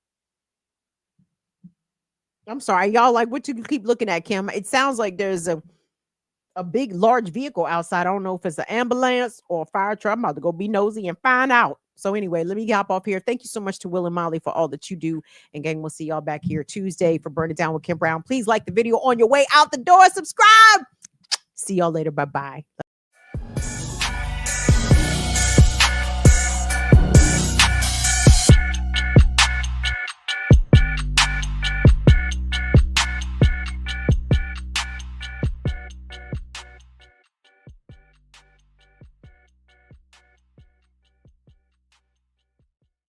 I'm sorry, y'all, like, what you keep looking at, Kim? It sounds like there's a big, large vehicle outside. I don't know if it's an ambulance or a fire truck. I'm about to go be nosy and find out. So anyway, let me hop off here. Thank you so much to Will and Molly for all that you do. And gang, we'll see y'all back here Tuesday for Burn It Down with Kim Brown. Please like the video on your way out the door. Subscribe. See y'all later. Bye-bye.